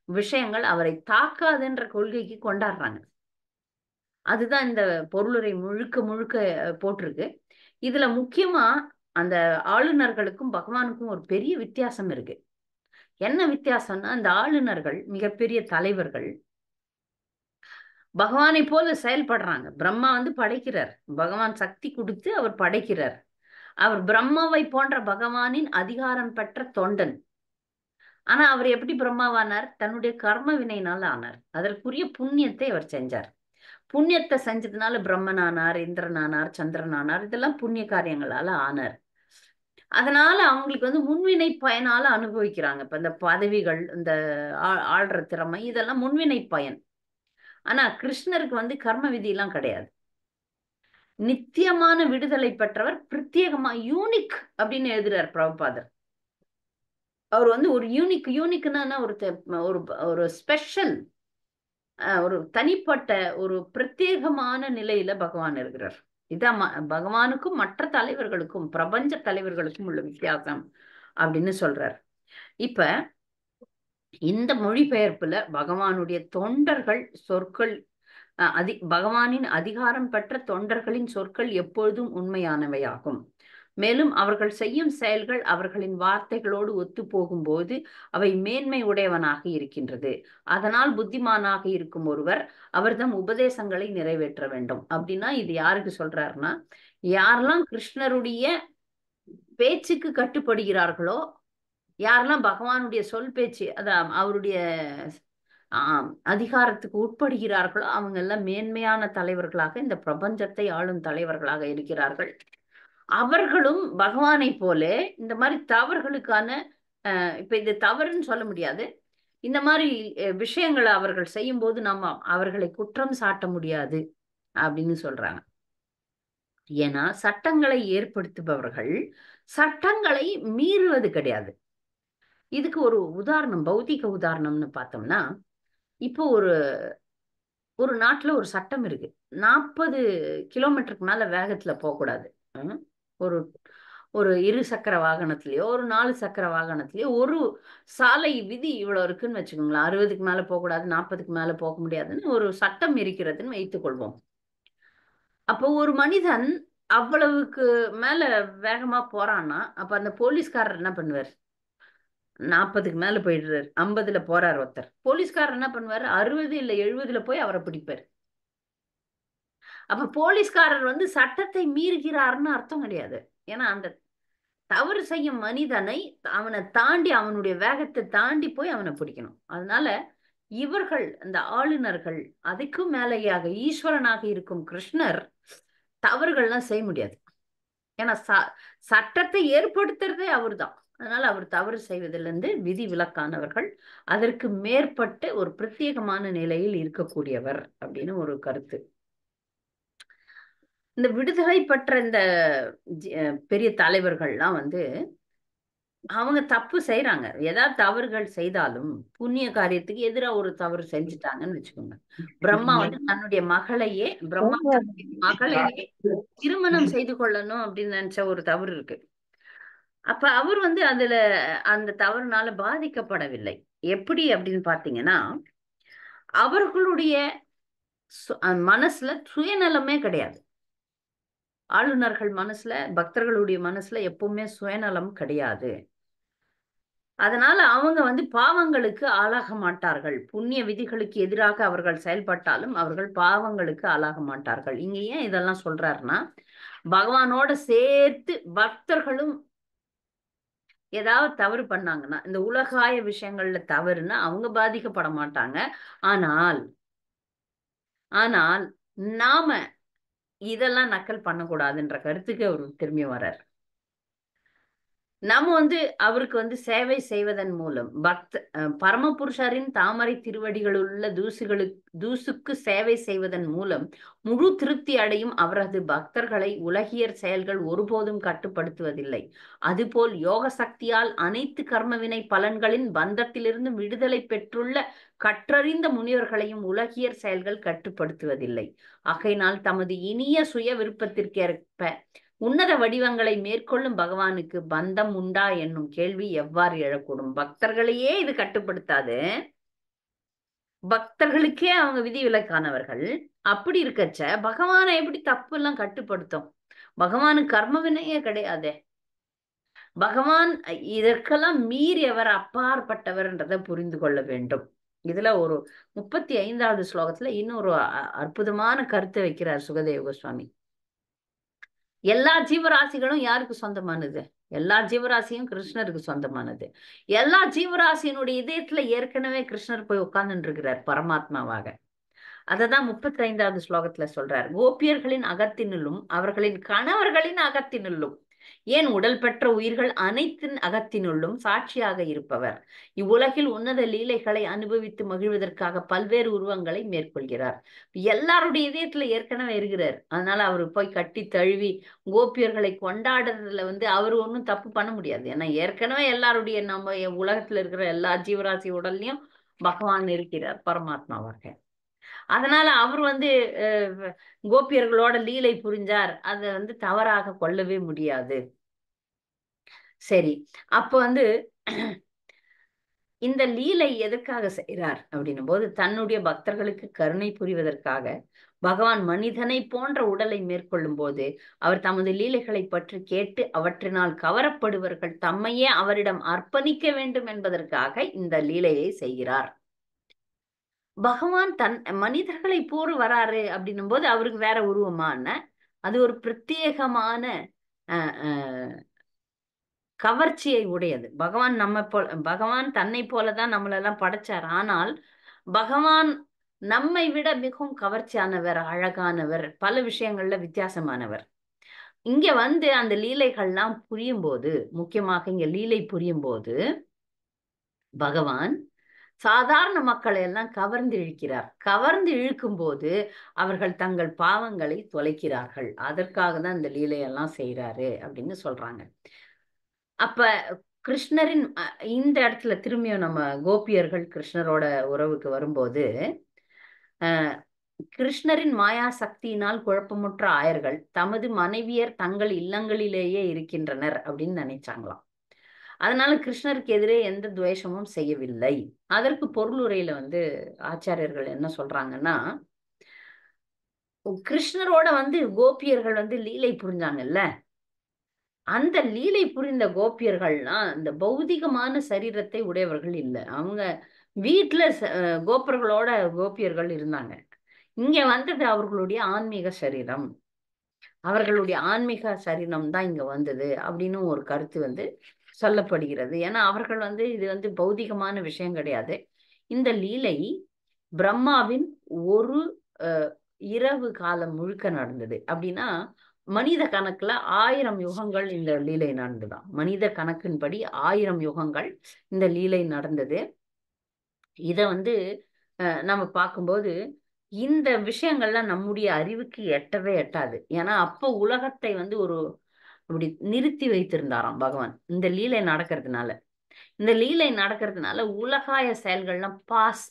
விஷயங்கள் அவரை தாக்காதுன்ற கொள்கைக்கு கொண்டாடுறாங்க. அதுதான் இந்த பொருளுரை முழுக்க முழுக்க போட்டிருக்கு. இதுல முக்கியமா அந்த ஆளுநர்களுக்கும் பகவானுக்கும் ஒரு பெரிய வித்தியாசம் இருக்கு. என்ன வித்தியாசம்னா, அந்த ஆளுநர்கள் மிகப்பெரிய தலைவர்கள் பகவானை போல செயல்படுறாங்க. பிரம்மா வந்து படைக்கிறார், பகவான் சக்தி கொடுத்து அவர் படைக்கிறார். அவர் பிரம்மாவை போன்ற பகவானின் அதிகாரம் பெற்ற தொண்டன். ஆனா அவர் எப்படி பிரம்மாவானார்? தன்னுடைய கர்ம வினையினால ஆனார். அதற்குரிய புண்ணியத்தை அவர் செஞ்சார். புண்ணியத்தை செஞ்சதுனால பிரம்மன் ஆனார், இந்திரன் ஆனார், சந்திரன் ஆனார். இதெல்லாம் புண்ணிய காரியங்களால ஆனார். அதனால அவங்களுக்கு வந்து முன்வினை பயனால அனுபவிக்கிறாங்க. இப்ப இந்த பதவிகள், இந்த ஆள்ற திறமை, இதெல்லாம் முன்வினை பயன். ஆனா கிருஷ்ணருக்கு வந்து கர்ம விதி எல்லாம் கிடையாது. நித்தியமான விடுதலை பெற்றவர், பிரத்யேகமா யூனிக் அப்படின்னு எழுதுறார் பிரபுபாதர். அவர் வந்து ஒரு யூனிக்னா ஒரு ஒரு ஸ்பெஷல், ஒரு தனிப்பட்ட ஒரு பிரத்யேகமான நிலையில பகவான் இருக்கிறார். இதான் பகவானுக்கும் மற்ற தலைவர்களுக்கும் பிரபஞ்ச தலைவர்களுக்கும் உள்ள வித்தியாசம் அப்படின்னு சொல்றார். இப்ப இந்த மொழிபெயர்ப்புல பகவானுடைய தொண்டர்கள் சொற்கள், பகவானின் அதிகாரம் பெற்ற தொண்டர்களின் சொற்கள் எப்பொழுதும் உண்மையானவையாகும். மேலும் அவர்கள் செய்யும் செயல்கள் அவர்களின் வார்த்தைகளோடு ஒத்து போகும்போது அவை மேன்மை உடையவனாக இருக்கின்றது. அதனால் புத்திமானாக இருக்கும் ஒருவர் அவர்தம் உபதேசங்களை நிறைவேற்ற வேண்டும். அப்படின்னா இது யாருக்கு சொல்றாருன்னா, யாரெல்லாம் கிருஷ்ணருடைய பேச்சுக்கு கட்டுப்படுகிறார்களோ, யாரெல்லாம் பகவானுடைய சொல் பேச்சு, அதான் அவருடைய அதிகாரத்துக்கு உட்படுகிறார்களோ, அவங்க எல்லாம் மேன்மையான தலைவர்களாக, இந்த பிரபஞ்சத்தை ஆளும் தலைவர்களாக இருக்கிறார்கள். அவர்களும் பகவானை போல இந்த மாதிரி தவறுகளுக்கான, இப்ப இது தவறுன்னு சொல்ல முடியாது, இந்த மாதிரி விஷயங்களை அவர்கள் செய்யும் போது நம்ம அவர்களை குற்றம் சாட்ட முடியாது அப்படின்னு சொல்றாங்க. ஏன்னா சட்டங்களை ஏற்படுத்துபவர்கள் சட்டங்களை மீறுவது கிடையாது. இதுக்கு ஒரு உதாரணம், பௌதிக உதாரணம்னு பார்த்தோம்னா, இப்போ ஒரு நாட்டுல ஒரு சட்டம் இருக்கு. 40 கிலோமீட்டருக்கு மேல வேகத்துல போகக்கூடாது. ஒரு ஒரு 2 சக்கர வாகனத்திலயோ ஒரு 4 சக்கர வாகனத்திலயோ ஒரு சாலை விதி இவ்வளவு இருக்குன்னு வச்சுக்கோங்களேன். 60க்கு மேல போகக்கூடாது, 40க்கு மேல போக முடியாதுன்னு ஒரு சட்டம் இருக்கிறதுன்னு வைத்துக் கொள்வோம். அப்போ ஒரு மனிதன் அவ்வளவுக்கு மேல வேகமா போறான்னா, அப்ப அந்த போலீஸ்காரர் என்ன பண்ணுவார்? 40க்கு மேல போயிடுறாரு, 50ல போறார் ஒருத்தர். போலீஸ்காரர் என்ன பண்ணுவாரு? 60 இல்ல 70ல போய் அவரை பிடிப்பார். அப்ப போலீஸ்காரர் வந்து சட்டத்தை மீறுகிறார்னு அர்த்தம் கிடையாது. ஏன்னா அந்த தவறு செய்யும் மனிதனை அவனை தாண்டி, அவனுடைய வேகத்தை தாண்டி போய் அவனை பிடிக்கணும். அதனால இவர்கள் இந்த ஆளுநர்கள், அதுக்கும் மேலேயாக ஈஸ்வரனாக இருக்கும் கிருஷ்ணர் தவறுகள்லாம் செய்ய முடியாது. ஏன்னா சட்டத்தை ஏற்படுத்துறதே அவர் தான். அதனால அவர் தவறு செய்வதிலிருந்து விதி விலக்கானவர்கள், அதற்கு மேற்பட்ட ஒரு பிரத்யேகமான நிலையில் இருக்கக்கூடியவர் அப்படின்னு ஒரு கருத்து. இந்த விடுதலை பெற்ற இந்த பெரிய தலைவர்கள்லாம் வந்து அவங்க தப்பு செய்யறாங்க. ஏதாவது தவறுகள் செய்தாலும் புண்ணிய காரியத்துக்கு எதிராக ஒரு தவறு செஞ்சுட்டாங்கன்னு வச்சுக்கோங்க. பிரம்மா வந்து தன்னுடைய மகளையே திருமணம் செய்து கொள்ளணும் அப்படின்னு நினைச்ச ஒரு தவறு இருக்கு. அப்ப அவர் வந்து அதுல அந்த தவறுனால பாதிக்கப்படவில்லை. எப்படி அப்படின்னு பாத்தீங்கன்னா, அவர்களுடைய மனசுல சுயநலமே கிடையாது. ஆளுநர்கள் மனசுல, பக்தர்களுடைய மனசுல எப்பவுமே சுயநலம் கிடையாது. அதனால அவங்க வந்து பாவங்களுக்கு ஆளாக மாட்டார்கள். புண்ணிய விதிகளுக்கு எதிராக அவர்கள் செயல்பட்டாலும் அவர்கள் பாவங்களுக்கு ஆளாக மாட்டார்கள். இங்க ஏன் இதெல்லாம் சொல்றாருன்னா, பகவானோட சேர்த்து பக்தர்களும் ஏதாவது தவறு பண்ணாங்கன்னா, இந்த உலகாய விஷயங்கள்ல தவறுனா அவங்க பாதிக்கப்பட மாட்டாங்க. ஆனால் ஆனால் நாம இதெல்லாம் நக்கல் பண்ணக்கூடாதுன்ற கருத்துக்கு அவர் திரும்பி வர்றார். நம்ம அவருக்கு சேவை செய்வதன் மூலம் பரமபுருஷரின் தாமரை திருவடிகளுள்ள தூசுக்கு சேவை செய்வதன் மூலம் முழு திருப்தி அடையும் அவரது பக்தர்களை உலகியற் செயல்கள் ஒருபோதும் கட்டுப்படுத்துவதில்லை. அதுபோல் யோக சக்தியால் அனைத்து கர்மவினை பலன்களின் பந்தத்திலிருந்து விடுதலை பெற்றுள்ள கற்றறிந்த முனிவர்களையும் உலகியற் செயல்கள் கட்டுப்படுத்துவதில்லை. ஆகையினால் தமது இனிய சுய விருப்பத்திற்கேற்ப உன்னத வடிவங்களை மேற்கொள்ளும் பகவானுக்கு பந்தம் உண்டா என்னும் கேள்வி எவ்வாறு எழக்கூடும்? பக்தர்களையே இது கட்டுப்படுத்தாது. பக்தர்களுக்கே அவங்க விதிவிலக்கானவர்கள். அப்படி இருக்கச்ச பகவானை எப்படி தப்பு எல்லாம் கட்டுப்படுத்தும்? பகவானுக்கு கர்ம வினையே கிடையாதே. பகவான் இதற்கெல்லாம் மீறியவர், அப்பாற்பட்டவர்ன்றதை புரிந்து கொள்ள வேண்டும். இதுல ஒரு 35வது ஸ்லோகத்துல இன்னொரு அற்புதமான கருத்தை வைக்கிறார் சுகதேவ கோஸ்வாமி. எல்லா ஜீவராசிகளும் யாருக்கு சொந்தமானது? எல்லா ஜீவராசியும் கிருஷ்ணருக்கு சொந்தமானது. எல்லா ஜீவராசியினுடைய இதயத்துல ஏற்கனவே கிருஷ்ணர் போய் உட்கார்ந்துட்டு இருக்கிறார் பரமாத்மாவாக. அததான் 35வது ஸ்லோகத்துல சொல்றார். கோபியர்களின் அகத்தினுள்ளும் அவர்களின் கணவர்களின் அகத்தினுள்ளும் ஏன் உடல் பெற்ற உயிர்கள் அனைத்தின் அகத்தினுள்ளும் சாட்சியாக இருப்பவர் இவ்வுலகில் உன்னத லீலைகளை அனுபவித்து மகிழ்வதற்காக பல்வேறு உருவங்களை மேற்கொள்கிறார். எல்லாருடைய இதயத்துல ஏற்கனவே இருக்கிறார். அதனால அவர் போய் கட்டி தழுவி கோபியர்களை கொண்டாடுறதுல அவர் ஒன்றும் தப்பு பண்ண முடியாது. ஏன்னா ஏற்கனவே எல்லாருடைய நம்ம உலகத்துல இருக்கிற எல்லா ஜீவராசி உடல்லையும் பகவான் இருக்கிறார் பரமாத்மாவாக. அதனால அவர் கோபியர்களோட லீலை புரிஞ்சார். அதை தவறாக கொள்ளவே முடியாது. சரி, அப்ப இந்த லீலை எதற்காக செய்கிறார் அப்படின்னும் போது, தன்னுடைய பக்தர்களுக்கு கருணை புரிவதற்காக பகவான் மனிதனை போன்ற உடலை மேற்கொள்ளும் போது அவர் தமது லீலைகளை பற்றி கேட்டு அவற்றினால் கவரப்படுவர்கள் தம்மையே அவரிடம் அர்ப்பணிக்க வேண்டும் என்பதற்காக இந்த லீலையை செய்கிறார். பகவான் மனிதர்களை போர் வராரு அப்படின்னும் போது அவருக்கு வேற உருவமான அது ஒரு பிரத்யேகமான கவர்ச்சியை உடையது. பகவான் தன்னை போலதான் நம்மளெல்லாம் படைச்சார். ஆனால் பகவான் நம்மை விட மிகவும் கவர்ச்சியானவர், அழகானவர், பல விஷயங்கள்ல வித்தியாசமானவர். இங்க அந்த லீலைகள்லாம் புரியும் போது, முக்கியமாக இங்க லீலை புரியும் போது பகவான் சாதாரண மக்களை எல்லாம் கவர்ந்து இழுக்கிறார். கவர்ந்து இழுக்கும் போது அவர்கள் தங்கள் பாவங்களை தொலைக்கிறார்கள். அதற்காக தான் இந்த லீலையெல்லாம் செய்யறாரு அப்படின்னு சொல்றாங்க. அப்ப கிருஷ்ணரின் இந்த இடத்துல திரும்பியும் நம்ம கோபியர்கள் கிருஷ்ணரோட உறவுக்கு வரும்போது கிருஷ்ணரின் மாயா சக்தியினால் குழப்பமுற்ற ஆயர்கள் தமது மனைவியர் தங்கள் இல்லங்களிலேயே இருக்கின்றனர் அப்படின்னு நினைச்சாங்களாம். அதனால கிருஷ்ணருக்கு எதிரே எந்த துவேஷமும் செய்யவில்லை. அதற்கு பொருளுரையில ஆச்சாரியர்கள் என்ன சொல்றாங்கன்னா, கிருஷ்ணரோட கோபியர்கள் லீலை புரிஞ்சாங்கல்ல, அந்த லீலை புரிந்த கோபியர்கள்லாம் இந்த பௌதிகமான சரீரத்தை உடையவர்கள் இல்லை. அவங்க வீட்டுல கோபர்களோட கோபியர்கள் இருந்தாங்க. இங்க வந்தது அவர்களுடைய ஆன்மீக சரீரம். அவர்களுடைய ஆன்மீக சரீரம் தான் இங்க வந்தது அப்படின்னு ஒரு கருத்து சொல்லப்படுகிறது. ஏன்னா அவர்கள் இது பௌதிகமான விஷயம் கிடையாது. இந்த லீலை பிரம்மாவின் ஒரு இரவு காலம் முழுக்க நடந்தது. அப்படின்னா மனித கணக்குல 1000 யுகங்கள் இந்த லீலை நடந்துதான். மனித கணக்கின்படி 1000 யுகங்கள் இந்த லீலை நடந்தது. இத நம்ம பார்க்கும்போது இந்த விஷயங்கள்லாம் நம்முடைய அறிவுக்கு எட்டவே எட்டாது. ஏன்னா அப்போ உலகத்தை ஒரு அப்படி நிறுத்தி வைத்திருந்தாராம் பகவான் இந்த லீலை நடக்கிறதுனால. இந்த லீலை நடக்கிறதுனால உலகாய செயல்கள்லாம்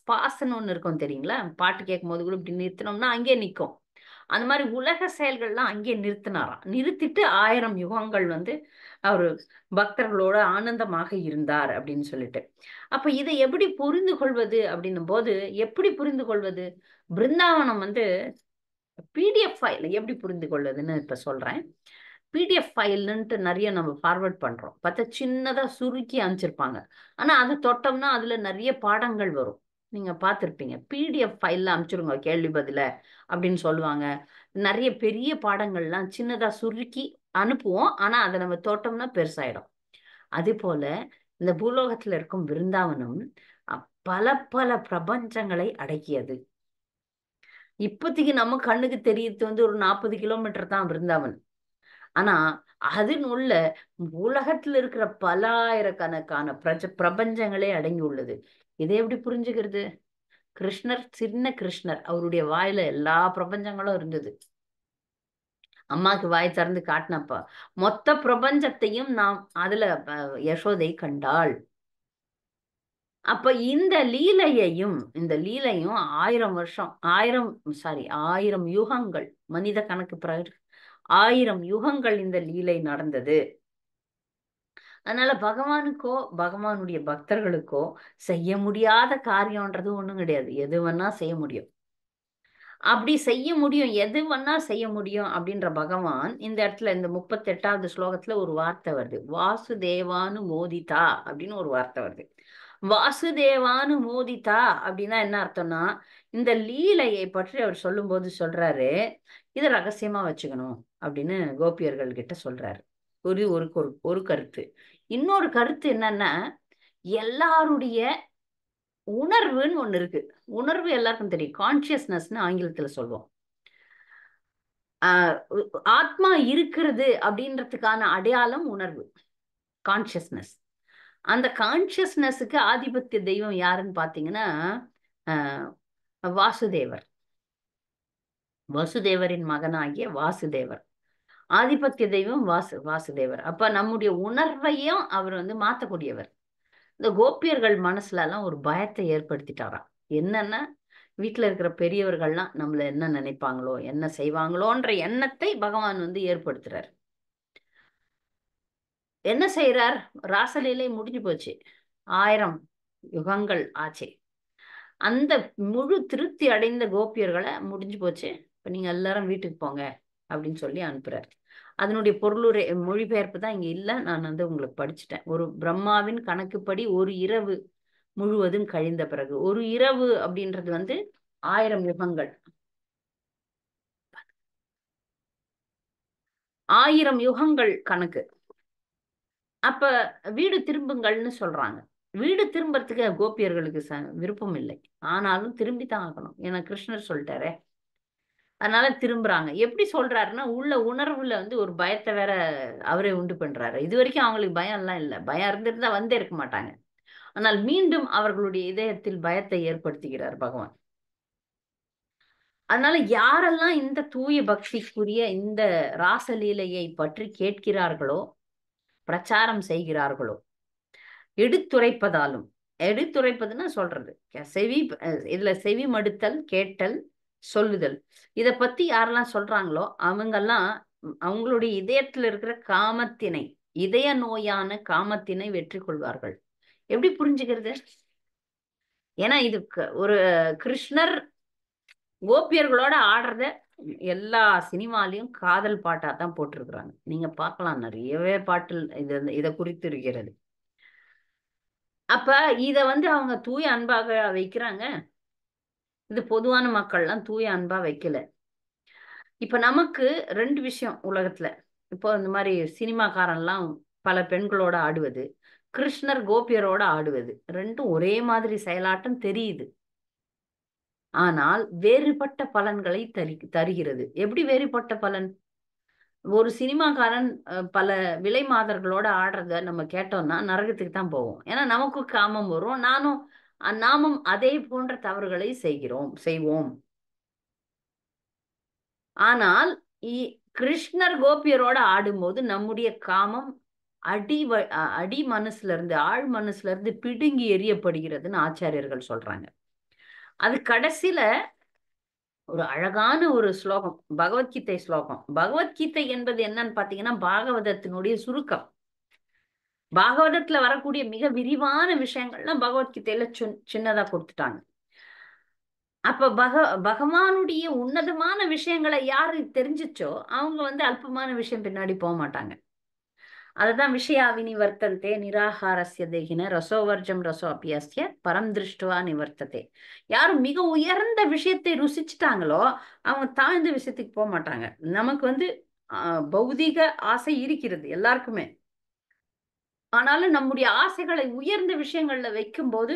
பாஸ்ன்னு ஒண்ணு இருக்கும் தெரியுங்களா? பாட்டு கேட்கும் போது கூட இப்படி நிறுத்தினோம்னா அங்கே நிற்கும். அந்த மாதிரி உலக செயல்கள்லாம் அங்கே நிறுத்தினாராம். நிறுத்திட்டு 1000 யுகங்கள் அவரு பக்தர்களோட ஆனந்தமாக இருந்தார் அப்படின்னு சொல்லிட்டு. அப்ப இதை எப்படி புரிந்து கொள்வது அப்படின்னும் போது, எப்படி புரிந்து கொள்வது? பிருந்தாவனம் பிடிஎஃப் ஃபைல் எப்படி புரிந்து கொள்வதுன்னு இப்ப சொல்றேன். பிடிஎஃப் ஃபைல்ன்ட்டு நிறைய நம்ம ஃபார்வர்ட் பண்றோம். பார்த்தா சின்னதா சுருக்கி அனுப்பிச்சிருப்பாங்க. ஆனா அது தொட்டோம்னா அதுல நிறைய பாடங்கள் வரும். நீங்க பார்த்துருப்பீங்க. பிடிஎஃப் ஃபைல்ல அனுப்பிச்சிருங்க கேள்வி பதில அப்படின்னு சொல்லுவாங்க. நிறைய பெரிய பாடங்கள்லாம் சின்னதா சுருக்கி அனுப்புவோம். ஆனா அதை நம்ம தொட்டோம்னா பெருசாயிடும். அதே போல இந்த பூலோகத்துல இருக்கும் பிருந்தாவனம் பல பல பிரபஞ்சங்களை அடக்கியது. இப்போதைக்கு நம்ம கண்ணுக்கு தெரியறது வந்து ஒரு 40 கிலோமீட்டர் தான் பிருந்தாவன். ஆனா அதனுள்ள உலகத்துல இருக்கிற பல்லாயிரக்கணக்கான பிரபஞ்சங்களே அடங்கி உள்ளது. இதை எப்படி புரிஞ்சுக்கிறது? கிருஷ்ணர், சின்ன கிருஷ்ணர், அவருடைய வாயில எல்லா பிரபஞ்சங்களும் இருந்தது. அம்மாக்கு வாய் திறந்து காட்டினப்ப மொத்த பிரபஞ்சத்தையும் நாம் அதுல யசோதை கண்டாள். அப்ப இந்த லீலையும் 1000 வருஷம், 1000 யுகங்கள், மனித கணக்கு பிறகு 1000 யுகங்கள் இந்த லீலை நடந்தது. அதனால பகவானுக்கோ பகவானுடைய பக்தர்களுக்கோ செய்ய முடியாத காரியம்ன்றது ஒண்ணும் கிடையாது. எது வேணா செய்ய முடியும். அப்படி செய்ய முடியும், எது வேணா செய்ய முடியும் அப்படின்ற பகவான் இந்த இடத்துல இந்த 38வது ஸ்லோகத்துல ஒரு வார்த்தை வருது. வாசுதேவானு மோதிதா அப்படின்னு ஒரு வார்த்தை வருது. வாசுதேவானு மோதிதா அப்படின்னா என்ன அர்த்தம்னா, இந்த லீலையை பற்றி அவர் சொல்லும்போது சொல்றாரு, இதை ரகசியமா வச்சுக்கணும் அப்படின்னு கோபியர்கள் கிட்ட சொல்றாரு. ஒரு ஒரு ஒரு கருத்து. இன்னொரு கருத்து என்னன்னா, எல்லாருடைய உணர்வுன்னு ஒண்ணு இருக்கு. உணர்வு எல்லாருக்கும் தெரியும். கான்சியஸ்னஸ்னு ஆங்கிலத்துல சொல்லுவோம். ஆத்மா இருக்கிறது அப்படின்றதுக்கான அடையாளம் உணர்வு, கான்சியஸ்னஸ். அந்த கான்சியஸ்னஸுக்கு ஆதிபத்திய தெய்வம் யாருன்னு பாத்தீங்கன்னா ஆஹ் வாசுதேவர். வசுதேவரின் மகனாகிய வாசுதேவர் ஆதிபத்திய தெய்வம். வாசுதேவர். அப்ப நம்முடைய உணர்வையும் அவர் வந்து மாத்தக்கூடியவர். இந்த கோபியர்கள் மனசுல எல்லாம் ஒரு பயத்தை ஏற்படுத்திட்டாராம். என்னன்னா, வீட்டுல இருக்கிற பெரியவர்கள்லாம் நம்மள என்ன நினைப்பாங்களோ, என்ன செய்வாங்களோன்ற எண்ணத்தை பகவான் வந்து ஏற்படுத்துறார். என்ன செய்யறார்? ராசலீலை முடிஞ்சு போச்சு, 1000 யுகங்கள் ஆச்சு. அந்த முழு திருப்தி அடைந்த கோபியர்களை முடிஞ்சு போச்சு, இப்ப நீங்க எல்லாரும் வீட்டுக்கு போங்க அப்படின்னு சொல்லி அனுப்புறாரு. அதனுடைய பொருளுரை மொழிபெயர்ப்பு தான் இங்க இல்ல, நான் வந்து உங்களுக்கு படிச்சுட்டேன். ஒரு பிரம்மாவின் கணக்குப்படி ஒரு இரவு முழுவதும் கழிந்த பிறகு, ஒரு இரவு அப்படின்றது வந்து 1000 யுகங்கள். 1000 யுகங்கள் கணக்கு. அப்ப வீடு திரும்புங்கள்னு சொல்றாங்க. வீடு திரும்புறதுக்கு கோபியர்களுக்கு விருப்பம் இல்லை. ஆனாலும் திரும்பித்தான் ஆகணும், ஏன்னா கிருஷ்ணர் சொல்லிட்டாரே. அதனால திரும்புறாங்க. எப்படி சொல்றாருன்னா, உள்ள உணர்வுல வந்து ஒரு பயத்தை வேற அவரே உண்டு பண்றாரு. இது வரைக்கும் அவங்களுக்கு பயம் எல்லாம் இல்லை. பயம் இருந்திருந்தா வந்தே இருக்க மாட்டாங்க. ஆனால் மீண்டும் அவர்களுடைய இதயத்தில் பயத்தை ஏற்படுத்துகிறார் பகவான். அதனால யாரெல்லாம் இந்த தூய பக்திக்குரிய இந்த ராசலீலையை பற்றி கேட்கிறார்களோ, பிரச்சாரம் செய்கிறார்களோ, எடுத்துரைப்பதாலும், எடுத்துரைப்பதுன்னா சொல்றது, செவி, இதுல செவி மடுத்தல், கேட்டல், சொல்லுதல், இத பத்தி யாரெல்லாம் சொல்றாங்களோ அவங்கெல்லாம் அவங்களுடைய இதயத்துல இருக்கிற காமத்தினை, இதய நோயான காமத்தினை வெற்றி கொள்வார்கள். எப்படி புரிஞ்சுக்கிறது? ஏன்னா இது ஒரு கிருஷ்ணர் கோபியர்களோட ஆடுறத எல்லா சினிமாலையும் காதல் பாட்டா தான் போட்டிருக்கிறாங்க. நீங்க பார்க்கலாம், நிறையவே பாட்டில் இத குறித்து இருக்கிறது. அப்ப இத வந்து அவங்க தூய அன்பாக வைக்கிறாங்க. இது பொதுவான மக்கள்லாம் தூய அன்பா வைக்கல. இப்ப நமக்கு 2 விஷயம் உலகத்துல. இப்போ இந்த மாதிரி சினிமாக்காரன்லாம் பல பெண்களோட ஆடுவது, கிருஷ்ணர் கோபியரோட ஆடுவது, ரெண்டும் ஒரே மாதிரி செயலாட்டம் தெரியுது. ஆனால் வேறுபட்ட பலன்களை தருகிறது. எப்படி வேறுபட்ட பலன்? ஒரு சினிமாக்காரன் பல விலை மாதர்களோட ஆடுறத நம்ம கேட்டோம்னா நரகத்துக்கு தான் போவோம். ஏன்னா நமக்கு காமம் வரும். நாமும் அதே போன்ற தவறுகளை செய்வோம். ஆனால் கிருஷ்ணர் கோபியரோட ஆடும்போது நம்முடைய காமம் அடி மனசுல இருந்து, ஆழ் மனசுல இருந்து பிடுங்கி எறியப்படுகிறதுன்னு ஆச்சாரியர்கள் சொல்றாங்க. அது கடைசியில ஒரு அழகான ஒரு ஸ்லோகம், பகவத்கீதை ஸ்லோகம். பகவத்கீதை என்பது என்னன்னு பாத்தீங்கன்னா பாகவதத்தினுடைய சுருக்கம். பாகவதத்துல வரக்கூடிய மிக விரிவான விஷயங்கள்லாம் பகவத்கீதையில சின்னதா கொடுத்துட்டாங்க. அப்ப பகவானுடைய உன்னதமான விஷயங்களை யாரு தெரிஞ்சிச்சோ அவங்க வந்து அல்பமான விஷயம் பின்னாடி போக மாட்டாங்க. அதுதான் விஷயாவினி வர்த்தந்தே நிராகாரஸ்ய தேகின ரசோவர்ஜம் ரசோ அபியஸ்ய பரம் திருஷ்டுவா நிவர்த்ததே. யாரும் மிக உயர்ந்த விஷயத்தை ருசிச்சுட்டாங்களோ அவங்க தாழ்ந்த விஷயத்துக்கு போக மாட்டாங்க. நமக்கு வந்து பௌதிக ஆசை இருக்கிறது எல்லாருக்குமே. ஆனாலும் நம்முடைய ஆசைகளை உயர்ந்த விஷயங்கள்ல வைக்கும் போது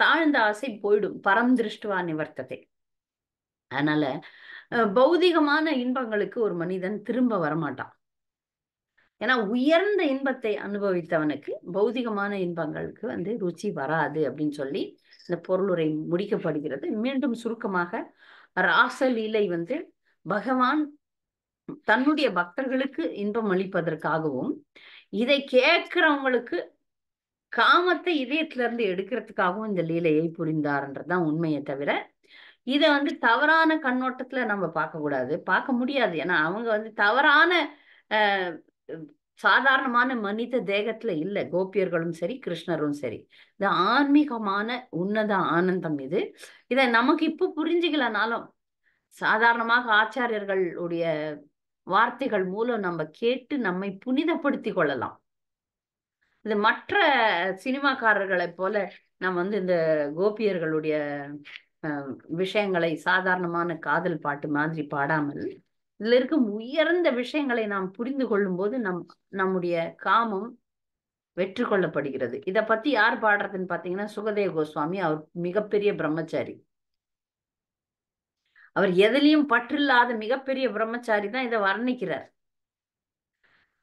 தாழ்ந்த ஆசை போயிடும். பரம் திருஷ்டுவா நிவர்த்ததே. அதனால பௌதிகமான இன்பங்களுக்கு ஒரு மனிதன் திரும்ப வரமாட்டான். ஏன்னா உயர்ந்த இன்பத்தை அனுபவித்தவனுக்கு பௌதிகமான இன்பங்களுக்கு வந்து ருச்சி வராது அப்படின்னு சொல்லி இந்த பொருளுரை முடிக்கப்படுகிறது. மீண்டும் சுருக்கமாக, ராசலீலை வந்து பகவான் தன்னுடைய பக்தர்களுக்கு இன்பம் அளிப்பதற்காகவும், இதை கேட்கிறவங்களுக்கு காமத்தை இதயத்துல இருந்து எடுக்கிறதுக்காகவும் இந்த லீலையை புரிந்தார்ன்றதுதான் உண்மையை தவிர, இதை வந்து தவறான கண்ணோட்டத்துல நம்ம பார்க்க கூடாது, பார்க்க முடியாது. ஏன்னா அவங்க வந்து தவறான அஹ், சாதாரணமான மனித தேகத்துல இல்ல. கோபியர்களும் சரி, கிருஷ்ணரும் சரி, இது ஆன்மீகமான உன்னத ஆனந்தம். இதை நமக்கு இப்ப புரிஞ்சுக்கலனாலும் சாதாரணமாக ஆச்சாரியர்களுடைய வார்த்தைகள் மூலம் நம்ம கேட்டு நம்மை புனிதப்படுத்தி கொள்ளலாம். இது மற்ற சினிமாக்காரர்களை போல நம்ம வந்து இந்த கோபியர்களுடைய விஷயங்களை சாதாரணமான காதல் பாட்டு மாதிரி பாடாமல், இதுல இருக்கும் உயர்ந்த விஷயங்களை நாம் புரிந்து கொள்ளும் போது நம்முடைய காமம் வெற்றி கொள்ளப்படுகிறது. இத பத்தி யார் பாடுறதுன்னு பாத்தீங்கன்னா சுகதேவ கோஸ்வாமி. அவர் மிகப்பெரிய பிரம்மச்சாரி. அவர் எதிலையும் பற்றில்லாத மிகப்பெரிய பிரம்மச்சாரி தான் இதை வர்ணிக்கிறார்.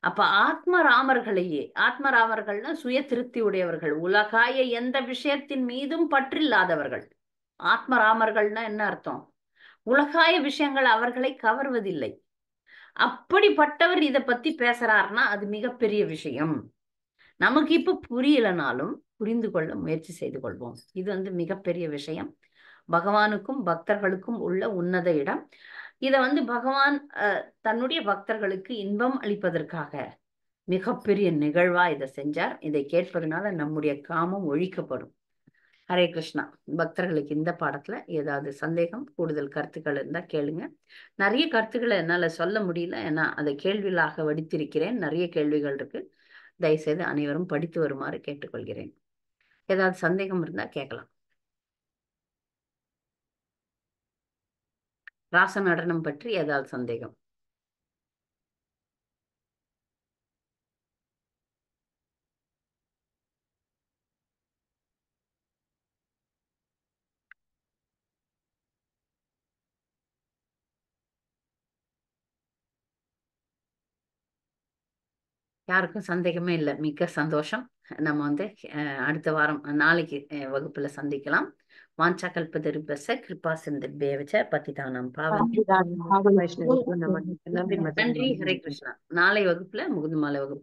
அப்ப ஆத்மராமர்களையே, ஆத்மராமர்கள்னா சுய திருப்தி உடையவர்கள், உலகாய எந்த விஷயத்தின் மீதும் பற்றில்லாதவர்கள். ஆத்மராமர்கள்னா என்ன அர்த்தம்? உலகாய விஷயங்கள் அவர்களை கவர்வதில்லை. அப்படிப்பட்டவர் இதை பத்தி பேசுறாருன்னா அது மிகப்பெரிய விஷயம். நமக்கு இப்ப புரியலனாலும் புரிந்து கொள்ள முயற்சி செய்து கொள்வோம். இது வந்து மிகப்பெரிய விஷயம். பகவானுக்கும் பக்தர்களுக்கும் உள்ள உன்னத இடம். இத வந்து பகவான் தன்னுடைய பக்தர்களுக்கு இன்பம் அளிப்பதற்காக மிகப்பெரிய நிகழ்வா இதை செஞ்சார். இதை கேட்பதனால நம்முடைய காமம் ஒழிக்கப்படும். ஹரே கிருஷ்ணா. பக்தர்களுக்கு இந்த பாடத்துல ஏதாவது சந்தேகம், கூடுதல் கருத்துக்கள் இருந்தா கேளுங்க. நிறைய கருத்துக்களை என்னால சொல்ல முடியல, ஏன்னா அதை கேள்விகளாக வடித்திருக்கிறேன். நிறைய கேள்விகள் இருக்கு. தயவுசெய்து அனைவரும் படித்து வருமாறு கேட்டுக்கொள்கிறேன். ஏதாவது சந்தேகம் இருந்தா கேட்கலாம். ராச நடனம் பற்றி ஏதாவது சந்தேகம்? யாருக்கும் சந்தேகமே இல்லை. மிக்க சந்தோஷம். நம்ம வந்து அடுத்த வாரம் நாளைக்கு வகுப்புல சந்திக்கலாம். வாஞ்சா கல்பதருபச கிருபா சிந்துபேவச பதிதானம் பாவனே. நன்றி. ஹரே கிருஷ்ணா. நாளை வகுப்புல முகுந்தமாலை வகுப்பு